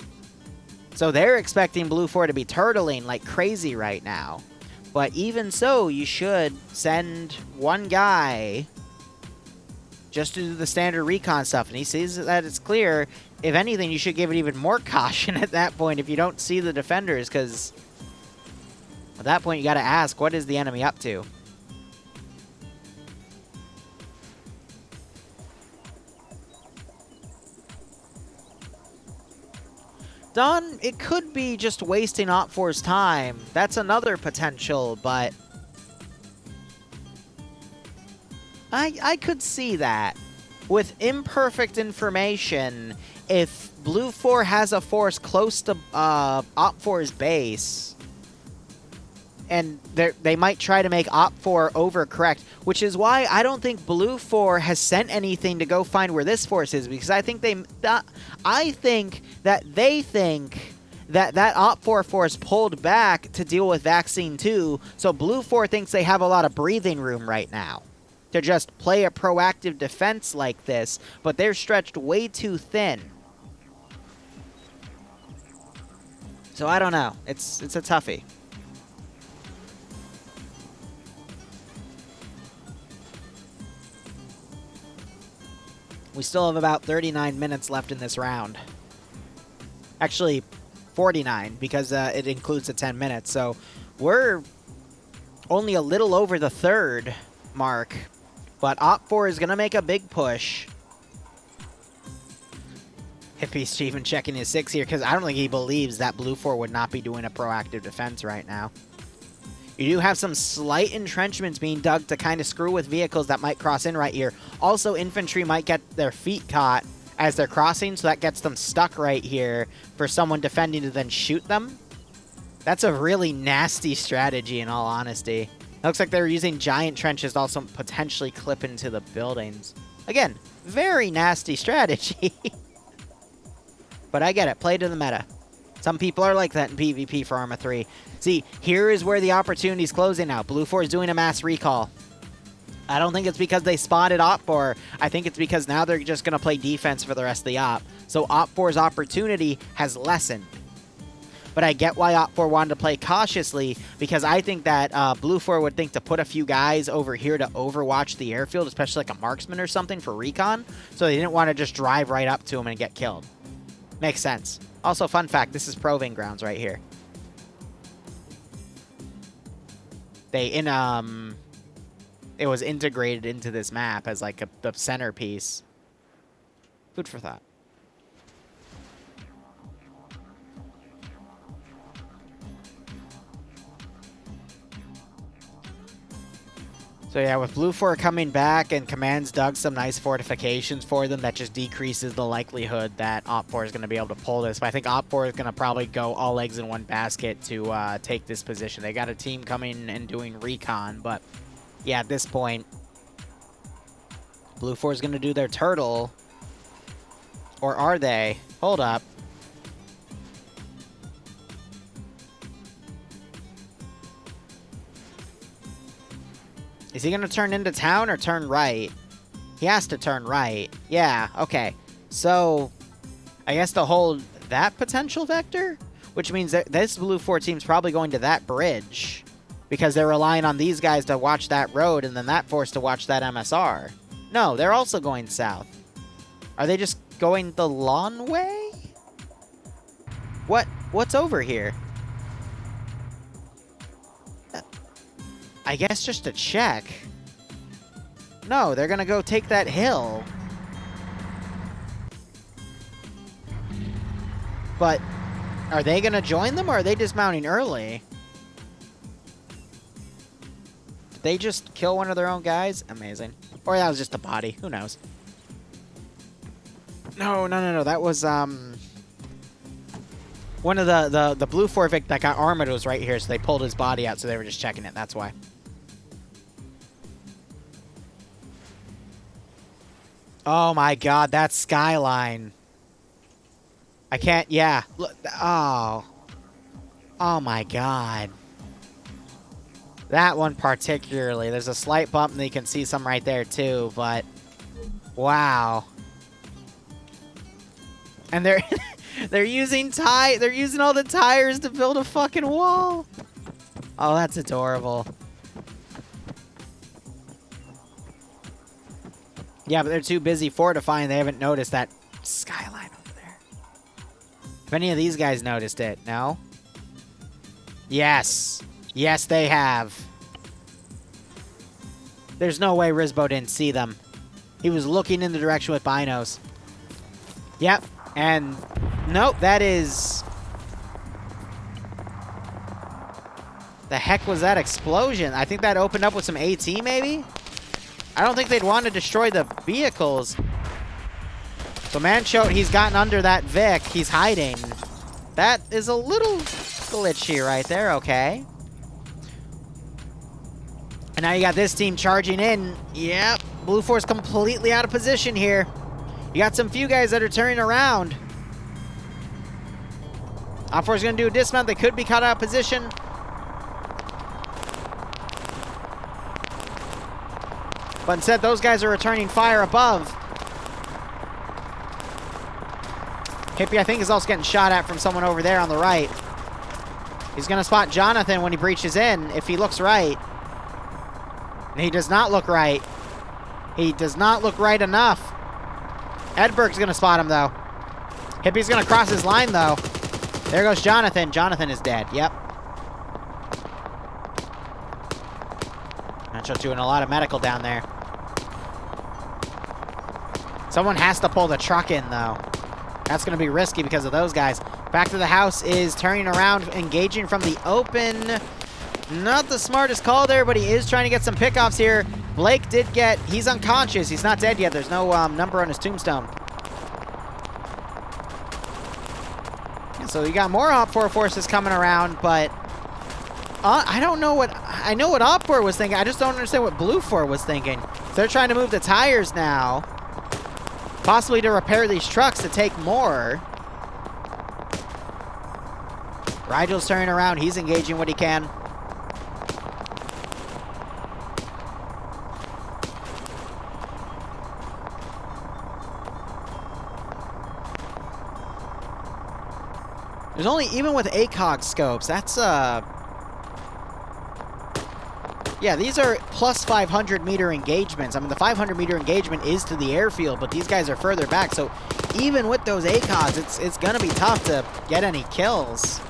So they're expecting Blue 4 to be turtling like crazy right now. But even so, you should send one guy just to do the standard recon stuff, and he sees that it's clear. If anything, you should give it even more caution at that point if you don't see the defenders, because at that point you got to ask, what is the enemy up to? Done, it could be just wasting OPFOR's time. That's another potential, but I could see that. With imperfect information, if Blue 4 has a force close to OPFOR's base, and they might try to make OPFOR overcorrect, which is why I don't think Blue 4 has sent anything to go find where this force is, because I think I think that they think that OPFOR force pulled back to deal with Vaccine 2, so Blue 4 thinks they have a lot of breathing room right now to just play a proactive defense like this, but they're stretched way too thin. So I don't know. It's a toughie. We still have about 39 minutes left in this round. Actually, 49, because it includes the 10 minutes. So we're only a little over the third mark. But OPFOR is going to make a big push. Hippie's even checking his 6 here, because I don't think he believes that Blue 4 would not be doing a proactive defense right now. You do have some slight entrenchments being dug to kind of screw with vehicles that might cross in right here. Also, infantry might get their feet caught as they're crossing, so that gets them stuck right here for someone defending to then shoot them. That's a really nasty strategy, in all honesty. It looks like they're using giant trenches to also potentially clip into the buildings. Again, very nasty strategy. But I get it. Play to the meta. Some people are like that in PvP for Arma 3. See, here is where the opportunity is closing now. Blue 4 is doing a mass recall. I don't think it's because they spotted OPFOR. I think it's because now they're just going to play defense for the rest of the op. So OPFOR's opportunity has lessened. But I get why OPFOR wanted to play cautiously, because I think that Blue 4 would think to put a few guys over here to overwatch the airfield, especially like a marksman or something for recon. So they didn't want to just drive right up to him and get killed. Makes sense. Also, fun fact, this is proving grounds right here. It was integrated into this map as like the centerpiece. Food for thought. So yeah, with Blue 4 coming back and Command's dug some nice fortifications for them, that just decreases the likelihood that OPFOR is going to be able to pull this. But I think OPFOR is going to probably go all eggs in one basket to take this position. They got a team coming and doing recon, but yeah, at this point, Blue 4 is going to do their turtle. Or are they? Hold up. Is he going to turn into town or turn right? He has to turn right. Yeah, okay. So, I guess to hold that potential vector? Which means that this Blue 4 team's probably going to that bridge. Because they're relying on these guys to watch that road and then that force to watch that MSR. No, they're also going south. Are they just going the lawn way? What's over here? I guess just to check. No, they're gonna go take that hill. But are they gonna join them, or are they dismounting early? Did they just kill one of their own guys? Amazing. Or that was just a body. Who knows? No. That was one of the Blue 4 Vic that got armored was right here, so they pulled his body out, so they were just checking it. That's why. Oh my god, that skyline. I can't, yeah. Look, oh. Oh my god. That one particularly. There's a slight bump and you can see some right there too, but wow. And they're using all the tires to build a fucking wall. Oh, that's adorable. Yeah, but they're too busy fortifying. They haven't noticed that skyline over there. If any of these guys noticed it, no? Yes. Yes, they have. There's no way Rizbo didn't see them. He was looking in the direction with binos. Yep. And nope, that is... The heck was that explosion? I think that opened up with some AT, maybe? I don't think they'd want to destroy the vehicles. So Manchote, he's gotten under that Vic. He's hiding. That is a little glitchy right there, okay. And now you got this team charging in. Yep, Blue Force completely out of position here. You got some few guys that are turning around. OFCRA is going to do a dismount. They could be caught out of position. But instead, those guys are returning fire above. Hippie, I think, is also getting shot at from someone over there on the right. He's going to spot Jonathan when he breaches in, if he looks right. And he does not look right. He does not look right enough. Edberg's going to spot him, though. Hippie's going to cross his line, though. There goes Jonathan. Jonathan is dead. Yep. Manchote doing a lot of medical down there. Someone has to pull the truck in, though. That's going to be risky because of those guys. Back to the house is turning around, engaging from the open. Not the smartest call there, but he is trying to get some pickoffs here. Blake did get... He's unconscious. He's not dead yet. There's no number on his tombstone. And so you got more OFCRA forces coming around, but... I don't know what... I know what OFCRA was thinking. I just don't understand what Blue 4 was thinking. They're trying to move the tires now. Possibly to repair these trucks to take more. Rigel's turning around. He's engaging what he can. There's only, even with ACOG scopes, that's, yeah, these are plus 500 meter engagements. I mean, the 500 meter engagement is to the airfield, but these guys are further back. So even with those ACOGs, it's going to be tough to get any kills.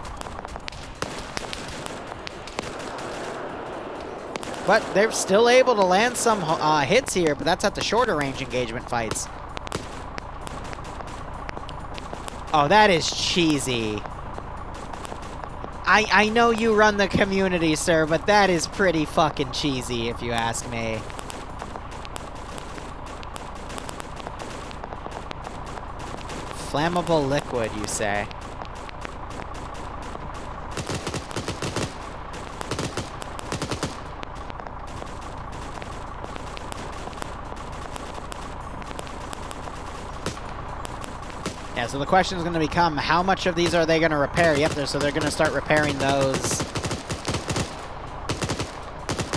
But they're still able to land some hits here, but that's at the shorter range engagement fights. Oh, that is cheesy. I know you run the community, sir, but that is pretty fucking cheesy, if you ask me. Flammable liquid, you say? Yeah, so the question is going to become, how much of these are they going to repair? Yep, so they're going to start repairing those.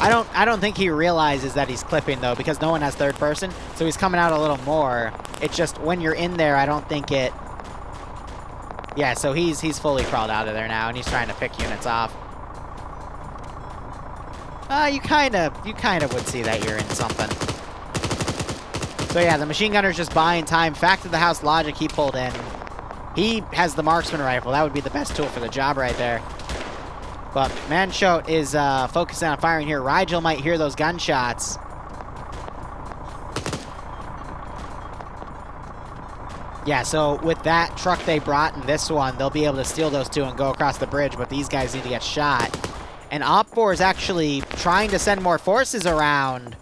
I don't think he realizes that he's clipping, though, because no one has third person, so he's coming out a little more. It's just when you're in there, I don't think it... Yeah, so he's fully crawled out of there now, and he's trying to pick units off. You kind of would see that you're in something. So yeah, the machine gunner's just buying time. Fact of the house logic he pulled in. He has the marksman rifle. That would be the best tool for the job right there. But Manchote is focusing on firing here. Rigel might hear those gunshots. Yeah, so with that truck they brought and this one, they'll be able to steal those two and go across the bridge, but these guys need to get shot. And OPFOR is actually trying to send more forces around.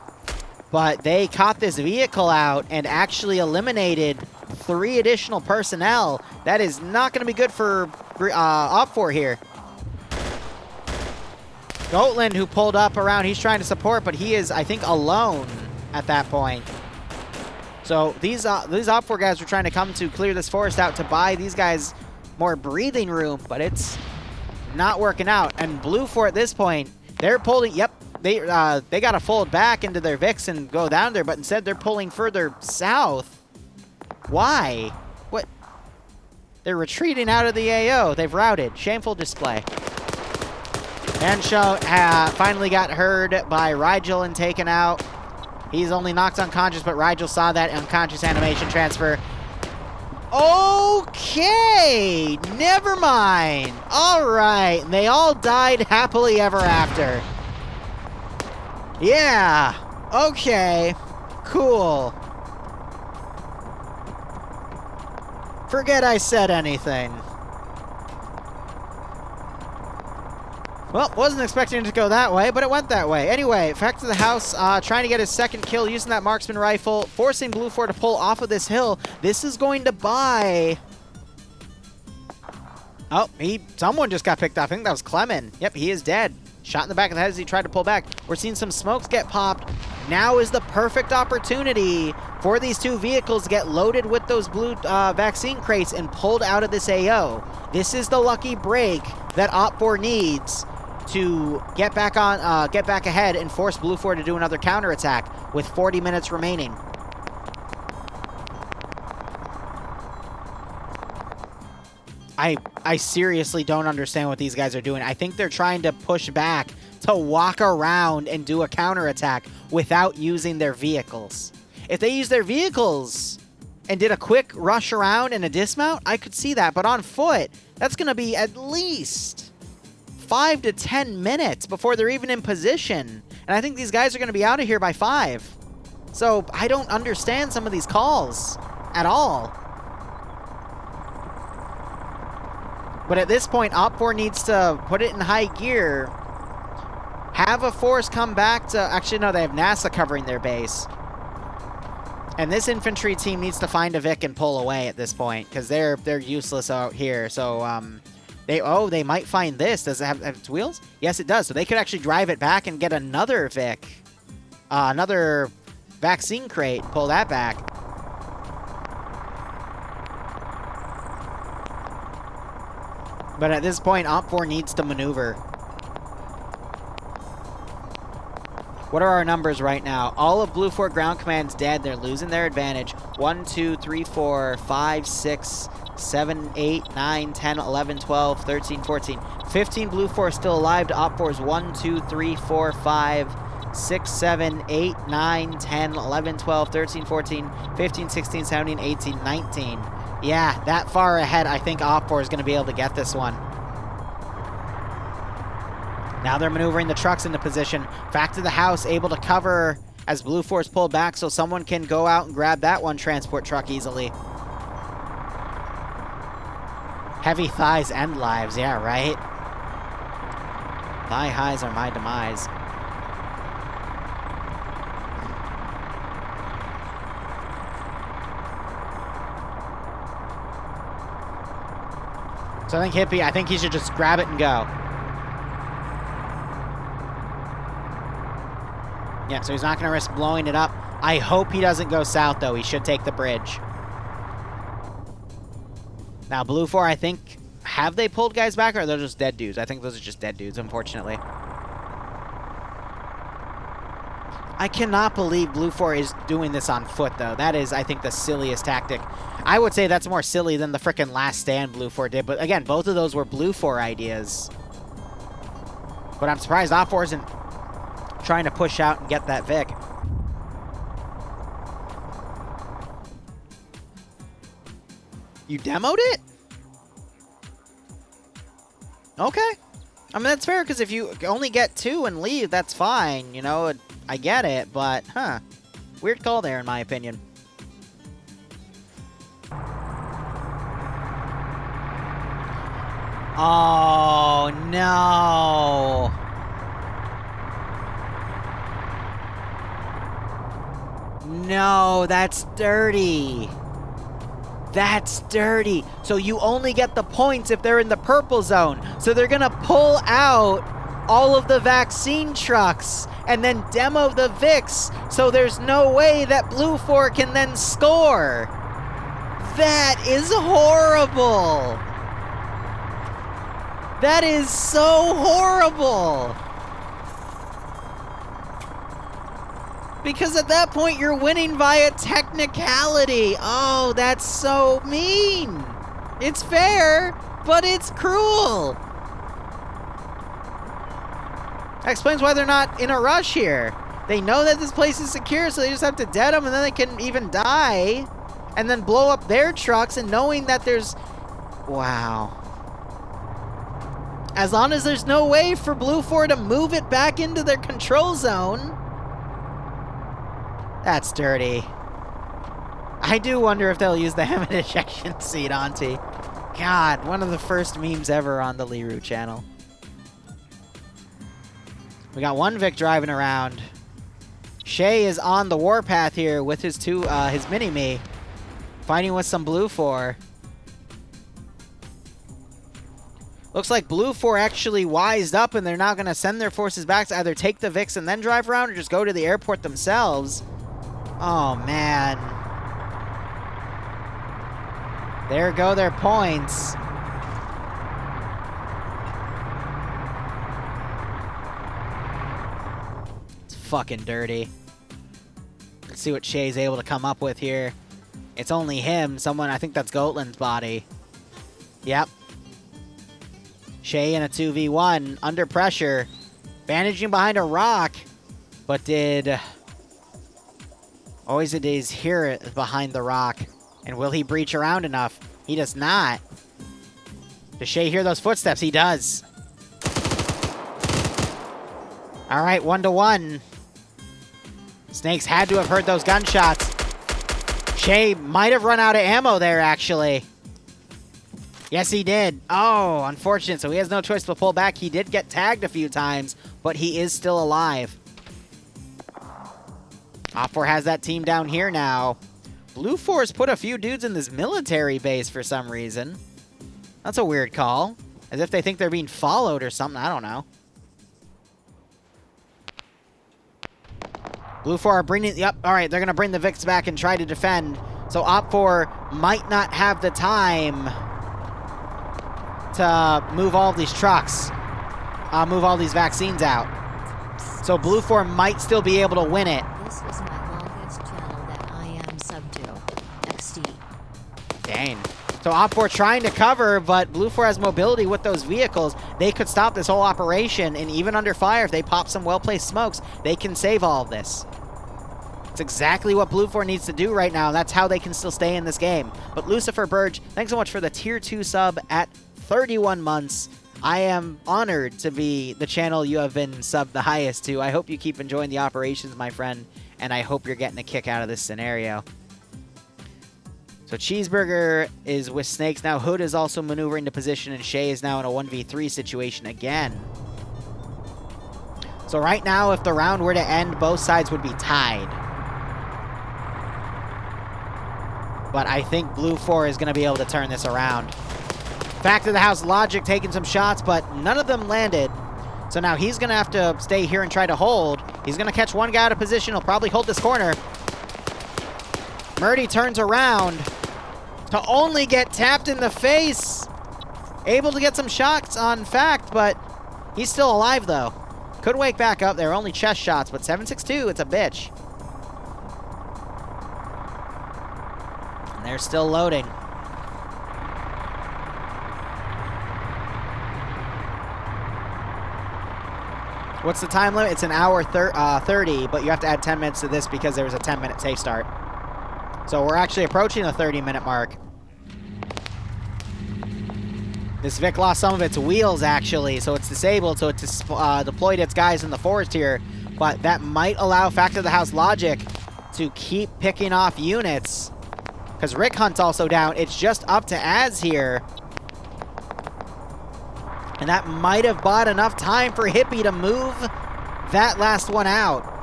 But they caught this vehicle out and actually eliminated 3 additional personnel. That is not going to be good for OPFOR here. Goatland, who pulled up around, he's trying to support, but he is, I think, alone at that point. So these OPFOR guys are trying to come to clear this forest out to buy these guys more breathing room, but it's not working out. And Blue 4 at this point, they're pulling, yep, they got to fold back into their VIX and go down there, but instead they're pulling further south. Why? What? They're retreating out of the AO. They've routed. Shameful display. Manchote finally got heard by Rigel and taken out. He's only knocked unconscious, but Rigel saw that unconscious animation transfer. Okay, never mind. All right, they all died happily ever after. Yeah, okay, cool. Forget I said anything. Well, wasn't expecting it to go that way, but it went that way. Anyway, back to the house, trying to get his second kill using that marksman rifle, forcing Blue 4 to pull off of this hill. This is going to buy... Oh, someone just got picked up. I think that was Clemen. Yep, he is dead. Shot in the back of the head as he tried to pull back. We're seeing some smokes get popped. Now is the perfect opportunity for these two vehicles to get loaded with those blue vaccine crates and pulled out of this AO. This is the lucky break that OPFOR needs to get back ahead and force Blue 4 to do another counterattack with 40 minutes remaining. I seriously don't understand what these guys are doing. I think they're trying to push back to walk around and do a counterattack without using their vehicles. If they use their vehicles and did a quick rush around and a dismount, I could see that. But on foot, that's going to be at least 5 to 10 minutes before they're even in position. And I think these guys are going to be out of here by 5. So I don't understand some of these calls at all. But at this point, OPFOR needs to put it in high gear. Have a force come back to... Actually, no, they have NASA covering their base. And this infantry team needs to find a Vic and pull away at this point, because they're useless out here. So, they might find this. Does it have its wheels? Yes, it does. So they could actually drive it back and get another Vic. Another vaccine crate. Pull that back. But at this point, OPFOR needs to maneuver. What are our numbers right now? All of Blue 4 ground command's dead. They're losing their advantage. 1, 2, 3, 4, 5, 6, 7, 8, 9, 10, 11, 12, 13, 14. 15 Blue 4 still alive to OPFOR's 1, 2, 3, 4, 5, 6, 7, 8, 9, 10, 11, 12, 13, 14, 15, 16, 17, 18, 19. Yeah, that far ahead, I think OPFOR is going to be able to get this one. Now they're maneuvering the trucks into position. Back to the house, able to cover as Blue 4 is pulled back so someone can go out and grab that one transport truck easily. Heavy thighs end lives, yeah, right? Thigh highs are my demise. So I think Hippie, I think he should just grab it and go. Yeah, so he's not going to risk blowing it up. I hope he doesn't go south, though. He should take the bridge. Now, Blue 4, I think, have they pulled guys back, or are they just dead dudes? I think those are just dead dudes, unfortunately. I cannot believe Blue 4 is doing this on foot, though. That is, I think, the silliest tactic. I would say that's more silly than the frickin' Last Stand Blue 4 did. But again, both of those were Blue 4 ideas. But I'm surprised OPFOR isn't trying to push out and get that Vic. You demoed it? Okay. I mean, that's fair, because if you only get 2 and leave, that's fine. You know, I get it, but, weird call there, in my opinion. Oh, no. No, that's dirty. That's dirty. So you only get the points if they're in the purple zone. So they're going to pull out all of the vaccine trucks and then demo the Vics. So there's no way that Blue 4 can then score. That is horrible. That is so horrible. Because at that point, you're winning via technicality. Oh, that's so mean. It's fair, but it's cruel. That explains why they're not in a rush here. They know that this place is secure, so they just have to dead them, and then they can even die. And then blow up their trucks, and knowing that there's... Wow. As long as there's no way for Blue 4 to move it back into their control zone. That's dirty. I do wonder if they'll use the Hammond ejection seat, Auntie. God, one of the first memes ever on the Liru channel. We got one Vic driving around. Shay is on the warpath here with his mini-me. Fighting with some Blue 4. Looks like Blue 4 actually wised up and they're now going to send their forces back to either take the Vics and then drive around or just go to the airport themselves. Oh, man. There go their points. It's fucking dirty. Let's see what Shay's able to come up with here. It's only him. Someone, I think that's Goatland's body. Yep. Shay in a 2v1, under pressure. Bandaging behind a rock. But did... Always it is here behind the rock. And will he breach around enough? He does not. Does Shay hear those footsteps? He does. Alright, 1-1. Snakes had to have heard those gunshots. Shay might have run out of ammo there, actually. Yes, he did. Oh, unfortunate. So he has no choice but pull back. He did get tagged a few times, but he is still alive. OFCRA has that team down here now. Blue 4's put a few dudes in this military base for some reason. That's a weird call. As if they think they're being followed or something. I don't know. Blue 4 are bringing... Yep, alright, they're going to bring the Vics back and try to defend. So OFCRA might not have the time to move all these trucks. Move all these vaccines out. So Blue 4 might still be able to win it. This is my longest channel that I am sub to. XD. Dang. So OFCRA trying to cover, but Blue 4 has mobility with those vehicles. They could stop this whole operation, and even under fire, if they pop some well-placed smokes, they can save all of this. It's exactly what Blue 4 needs to do right now, and that's how they can still stay in this game. But Lucifer Burge, thanks so much for the Tier 2 sub at 31 months. I am honored to be the channel you have been subbed the highest to. I hope you keep enjoying the operations, my friend, and I hope you're getting a kick out of this scenario. So Cheeseburger is with Snakes now. Hood is also maneuvering to position, and Shay is now in a 1v3 situation again. So right now, if the round were to end, both sides would be tied. But I think Blue 4 is going to be able to turn this around. Back to the house, Logic taking some shots, but none of them landed. So now he's going to have to stay here and try to hold. He's going to catch one guy out of position. He'll probably hold this corner. Murdy turns around to only get tapped in the face. Able to get some shots on Fact, but he's still alive, though. Could wake back up there. Only chest shots, but 7.62, it's a bitch. And they're still loading. What's the time limit? It's an hour 30, but you have to add 10 minutes to this because there was a 10-minute safe start. So we're actually approaching the 30-minute mark. This Vic lost some of its wheels, actually, so it's disabled, so it's deployed its guys in the forest here. But that might allow Fact of the House Logic to keep picking off units. Because Rick Hunt's also down. It's just up to Az here. And that might have bought enough time for Hippie to move that last one out.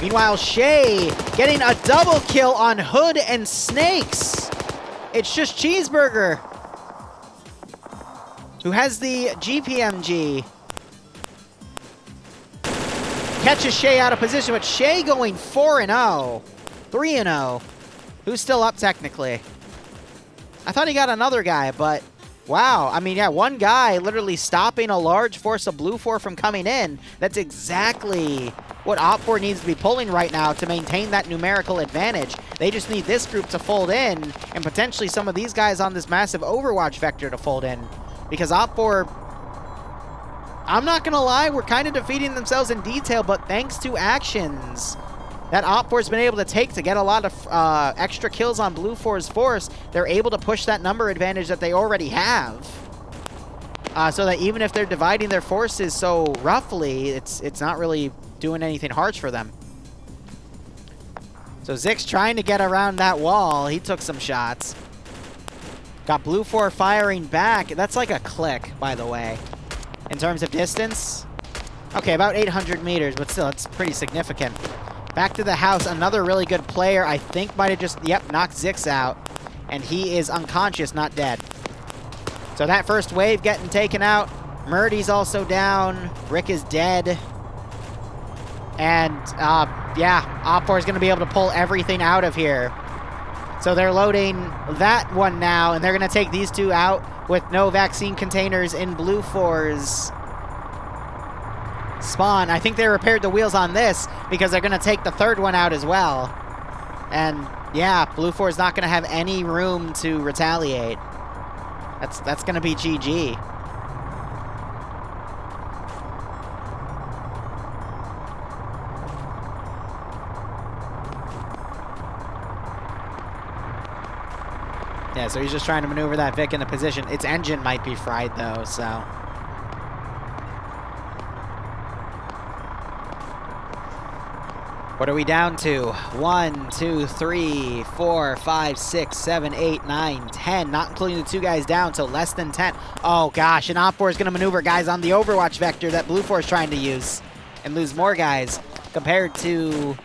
Meanwhile, Shay getting a double kill on Hood and Snakes. It's just Cheeseburger who has the GPMG. Catches Shay out of position, but Shay going 4-0. 3-0. Who's still up technically? I thought he got another guy, but wow. I mean, yeah, one guy literally stopping a large force of Blue 4 from coming in. That's exactly what OFCRA needs to be pulling right now to maintain that numerical advantage. They just need this group to fold in and potentially some of these guys on this massive Overwatch vector to fold in, because OFCRA I'm not going to lie, we're kind of defeating themselves in detail, but thanks to actions that OPFOR's been able to take to get a lot of extra kills on Blue 4's force, they're able to push that number advantage that they already have. So that even if they're dividing their forces so roughly, it's not really doing anything harsh for them. So Zix trying to get around that wall. He took some shots. Got Blue 4 firing back. That's like a click, by the way. In terms of distance. Okay, about 800 meters, but still, it's pretty significant. Back to the house, another really good player, I think might have just, yep, knocked Zix out. And he is unconscious, not dead. So that first wave getting taken out. Murdy's also down. Rick is dead. And, yeah, OPFOR is going to be able to pull everything out of here. So they're loading that one now, and they're going to take these two out with no vaccine containers in Blue 4's spawn. I think they repaired the wheels on this because they're going to take the third one out as well. And, yeah, Blue 4 is not going to have any room to retaliate. That's going to be GG. Yeah, so he's just trying to maneuver that Vic into position. Its engine might be fried, though, so... What are we down to? 1, 2, 3, 4, 5, 6, 7, 8, 9, 10. Not including the two guys down, so less than 10. Oh, gosh, and OPFOR is going to maneuver guys on the Overwatch vector that Blue 4 is trying to use. And lose more guys compared to...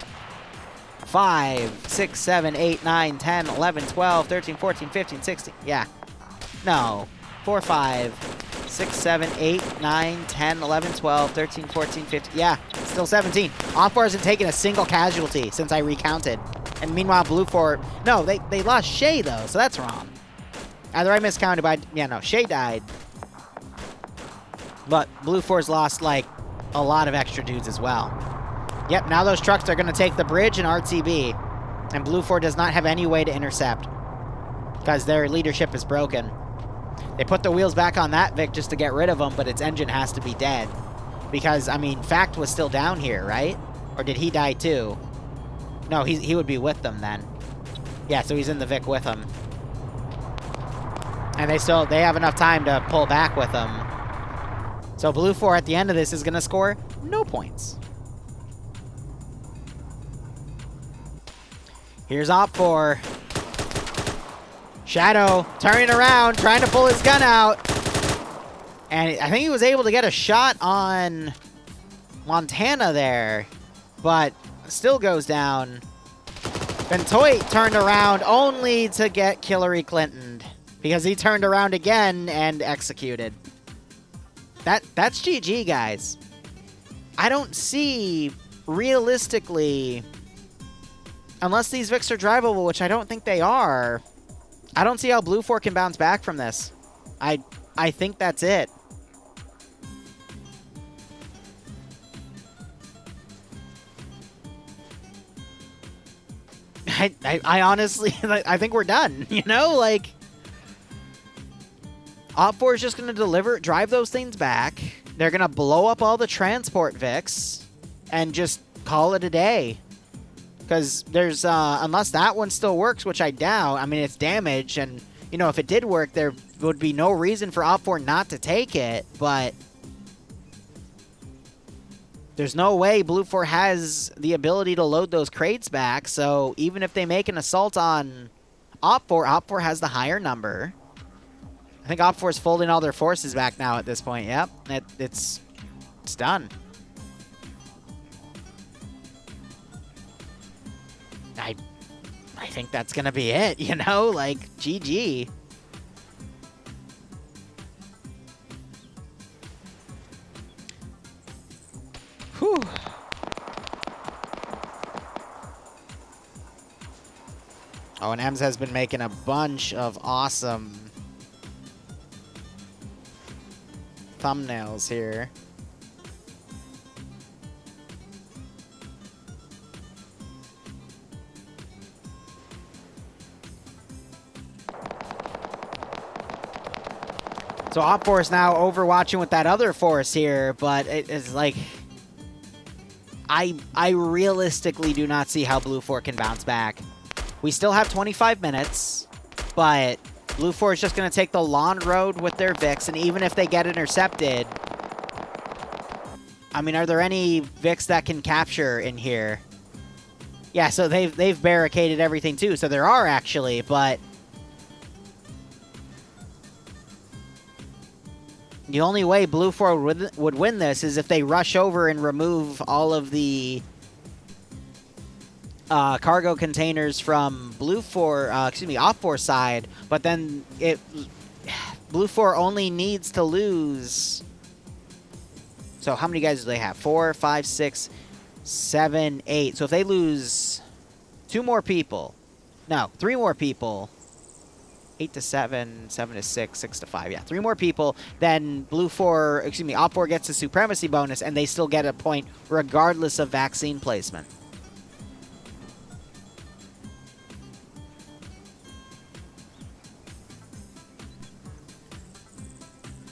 5, 6, 7, 8, 9, 10, 11, 12, 13, 14, 15, 16. Yeah. No. 4, 5, 6, 7, 8, 9, 10, 11, 12, 13, 14, 15. Yeah. Still 17. OPFOR hasn't taken a single casualty since I recounted. And meanwhile, Blue 4... No, they lost Shay, though, so that's wrong. Either I miscounted by... Yeah, no. Shay died. But Blue 4's lost, like, a lot of extra dudes as well. Yep, now those trucks are going to take the bridge and RTB. And Blue 4 does not have any way to intercept. Because their leadership is broken. They put the wheels back on that Vic just to get rid of them, but its engine has to be dead. Because, I mean, Fact was still down here, right? Or did he die too? No, he would be with them then. Yeah, so he's in the Vic with them. And they have enough time to pull back with them. So Blue 4 at the end of this is going to score no points. Here's OPFOR. Shadow turning around, trying to pull his gun out. And I think he was able to get a shot on Montana there, but still goes down. Bentoit turned around only to get Hillary Clinton because he turned around again and executed. That's GG, guys. I don't see, realistically, unless these Vics are drivable, which I don't think they are, I don't see how Blue 4 can bounce back from this. I think that's it. I honestly, I think we're done, you know? Like, OPFOR is just going to drive those things back. They're going to blow up all the transport Vics and just call it a day. Because there's, unless that one still works, which I doubt, I mean, it's damaged, and, you know, if it did work, there would be no reason for OPFOR not to take it, but there's no way Blue 4 has the ability to load those crates back, so even if they make an assault on OPFOR has the higher number. I think OPFOR is folding all their forces back now at this point. Yep, it's done. I think that's going to be it, you know? Like, GG. Whew. Oh, and Ems has been making a bunch of awesome thumbnails here. So Op Force now overwatching with that other force here, but it's like... I realistically do not see how Blue 4 can bounce back. We still have 25 minutes, but Blue 4 is just going to take the long road with their Vix, and even if they get intercepted... I mean, are there any Vix that can capture in here? Yeah, so they've barricaded everything too, so there are actually, but... The only way Blue 4 would win this is if they rush over and remove all of the cargo containers from Blue 4, Op 4 side, but then Blue 4 only needs to lose... So how many guys do they have? 4, 5, 6, 7, 8. So if they lose 2 more people, no, 3 more people, 8 to 7, 7 to 6, 6 to 5. Yeah, 3 more people. Then Op 4 gets a supremacy bonus, and they still get a point regardless of vaccine placement.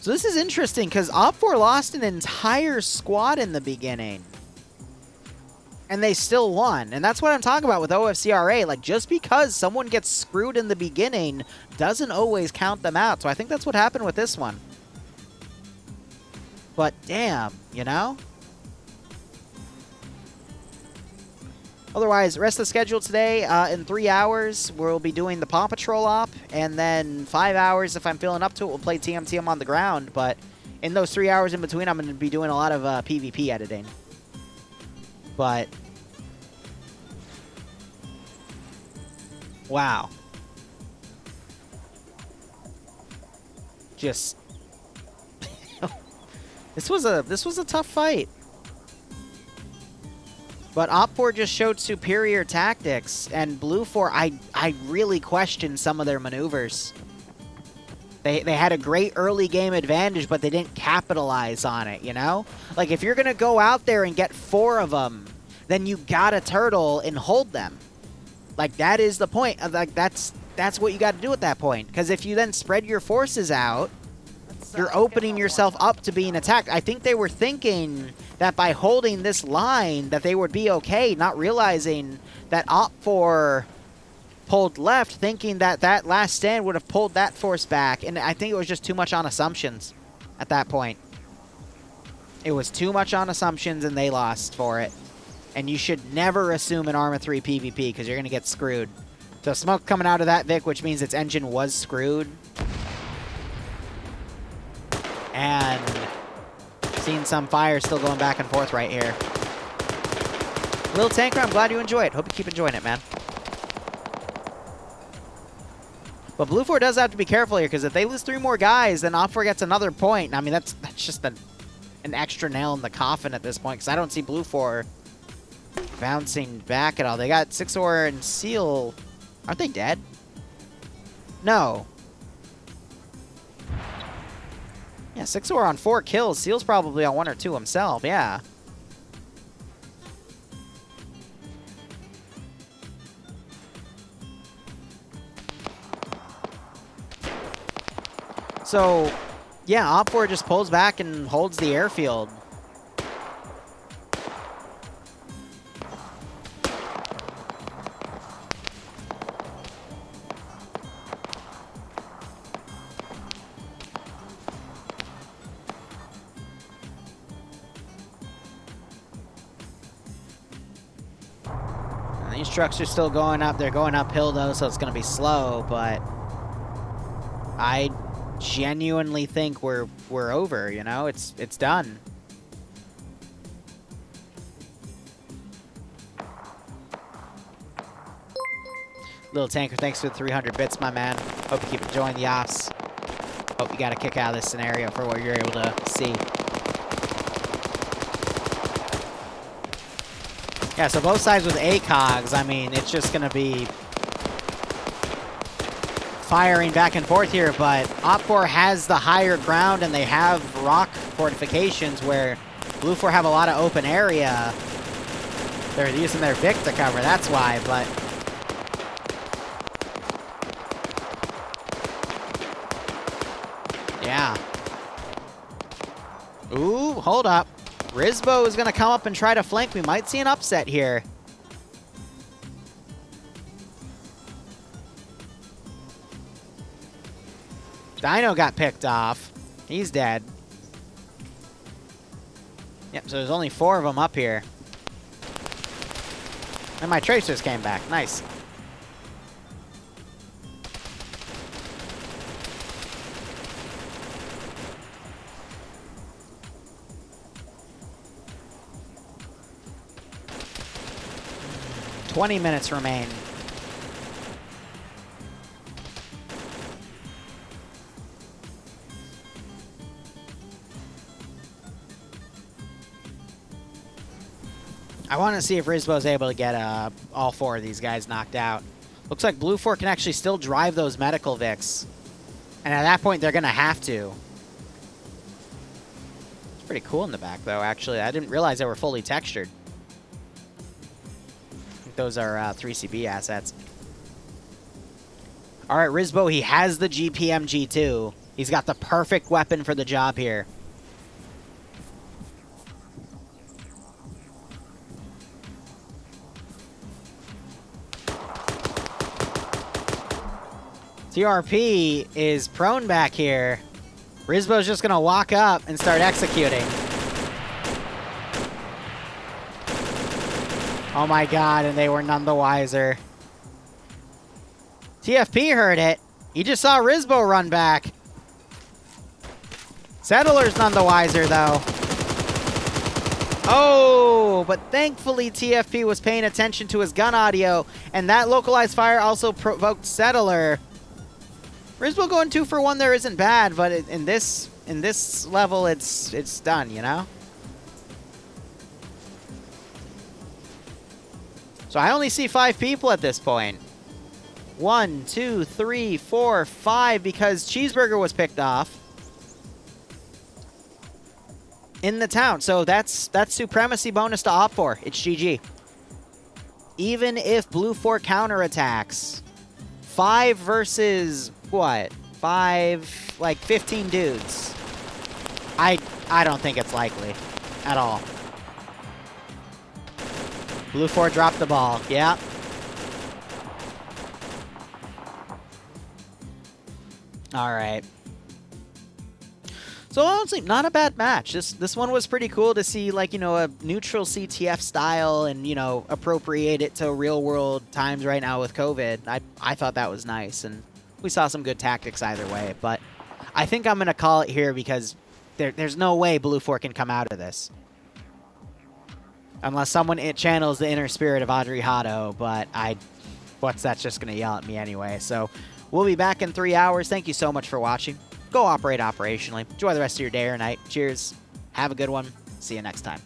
So this is interesting because Op 4 lost an entire squad in the beginning. And they still won. And that's what I'm talking about with OFCRA. Like, just because someone gets screwed in the beginning doesn't always count them out. So I think that's what happened with this one. But damn, you know? Otherwise, rest of the schedule today, in 3 hours, we'll be doing the Paw Patrol op. And then 5 hours, if I'm feeling up to it, we'll play TMTM on the ground. But in those 3 hours in between, I'm going to be doing a lot of PvP editing. But... wow. Just... This was a tough fight. But Op 4 just showed superior tactics, and Blue 4, I really questioned some of their maneuvers. They had a great early game advantage, but they didn't capitalize on it, you know? Like, if you're going to go out there and get 4 of them, then you gotta turtle and hold them. Like, that is the point. Like, that's what you got to do at that point. Because if you then spread your forces out, you're opening yourself up to being attacked. I think they were thinking that by holding this line that they would be okay, not realizing that Op 4 pulled left, thinking that that last stand would have pulled that force back. And I think it was just too much on assumptions at that point. It was too much on assumptions, and they lost for it. And you should never assume an Arma 3 PvP, because you're going to get screwed. So smoke coming out of that Vic, which means its engine was screwed. And seeing some fire still going back and forth right here. Little Tanker, I'm glad you enjoy it. Hope you keep enjoying it, man. But Blue 4 does have to be careful here, because if they lose 3 more guys, then Op 4 gets another point. I mean, that's just an extra nail in the coffin at this point, because I don't see Blue 4 bouncing back at all. They got 6-Or and Seal. Aren't they dead? No. Yeah, 6-Or on 4 kills. Seal's probably on 1 or 2 himself, yeah. So, yeah, Op 4 just pulls back and holds the airfield. These trucks are still going up. They're going uphill, though, so it's going to be slow, but I genuinely think we're over, you know? It's done. Little Tanker, thanks for the 300 bits, my man. Hope you keep enjoying the ops. Hope you got a kick out of this scenario for what you're able to see. Yeah, so both sides with ACOGs, I mean, it's just going to be firing back and forth here, but Op 4 has the higher ground, and they have rock fortifications where Blue 4 have a lot of open area. They're using their Vic to cover, that's why, but... yeah, Ooh, hold up. Rizbo is going to come up and try to flank. We might see an upset here. Dino got picked off. He's dead. Yep, so there's only 4 of them up here. And my tracers came back. Nice. "20 minutes remain." I want to see if Rizbo's able to get all 4 of these guys knocked out. Looks like Blue 4 can actually still drive those medical Vics. And at that point, they're going to have to. It's pretty cool in the back, though, actually. I didn't realize they were fully textured. I think those are 3CB assets. All right, Rizbo, he has the GPMG2. He's got the perfect weapon for the job here. TRP is prone back here. Rizbo's just going to walk up and start executing. Oh my god, and they were none the wiser. TFP heard it. He just saw Rizbo run back. Settler's none the wiser, though. Oh, but thankfully TFP was paying attention to his gun audio, and that localized fire also provoked Settler. Rizbo going 2 for 1 there isn't bad, but in this level, it's done, you know? So I only see 5 people at this point. 1, 2, 3, 4, 5, because Cheeseburger was picked off in the town. So that's supremacy bonus to Op4. It's GG. Even if Blue 4 counterattacks, 5 versus what? 5, like 15 dudes. I don't think it's likely at all. Blue 4 dropped the ball. Yeah. All right. So honestly, not a bad match. This one was pretty cool to see, like, you know, a neutral CTF style and, you know, appropriate it to real world times right now with COVID. I thought that was nice, and we saw some good tactics either way. But I think I'm going to call it here because there's no way Blue 4 can come out of this. Unless someone channels the inner spirit of Audrey Hotto, but what's that just going to yell at me anyway. So we'll be back in 3 hours. Thank you so much for watching. Go operate operationally. Enjoy the rest of your day or night. Cheers. Have a good one. See you next time.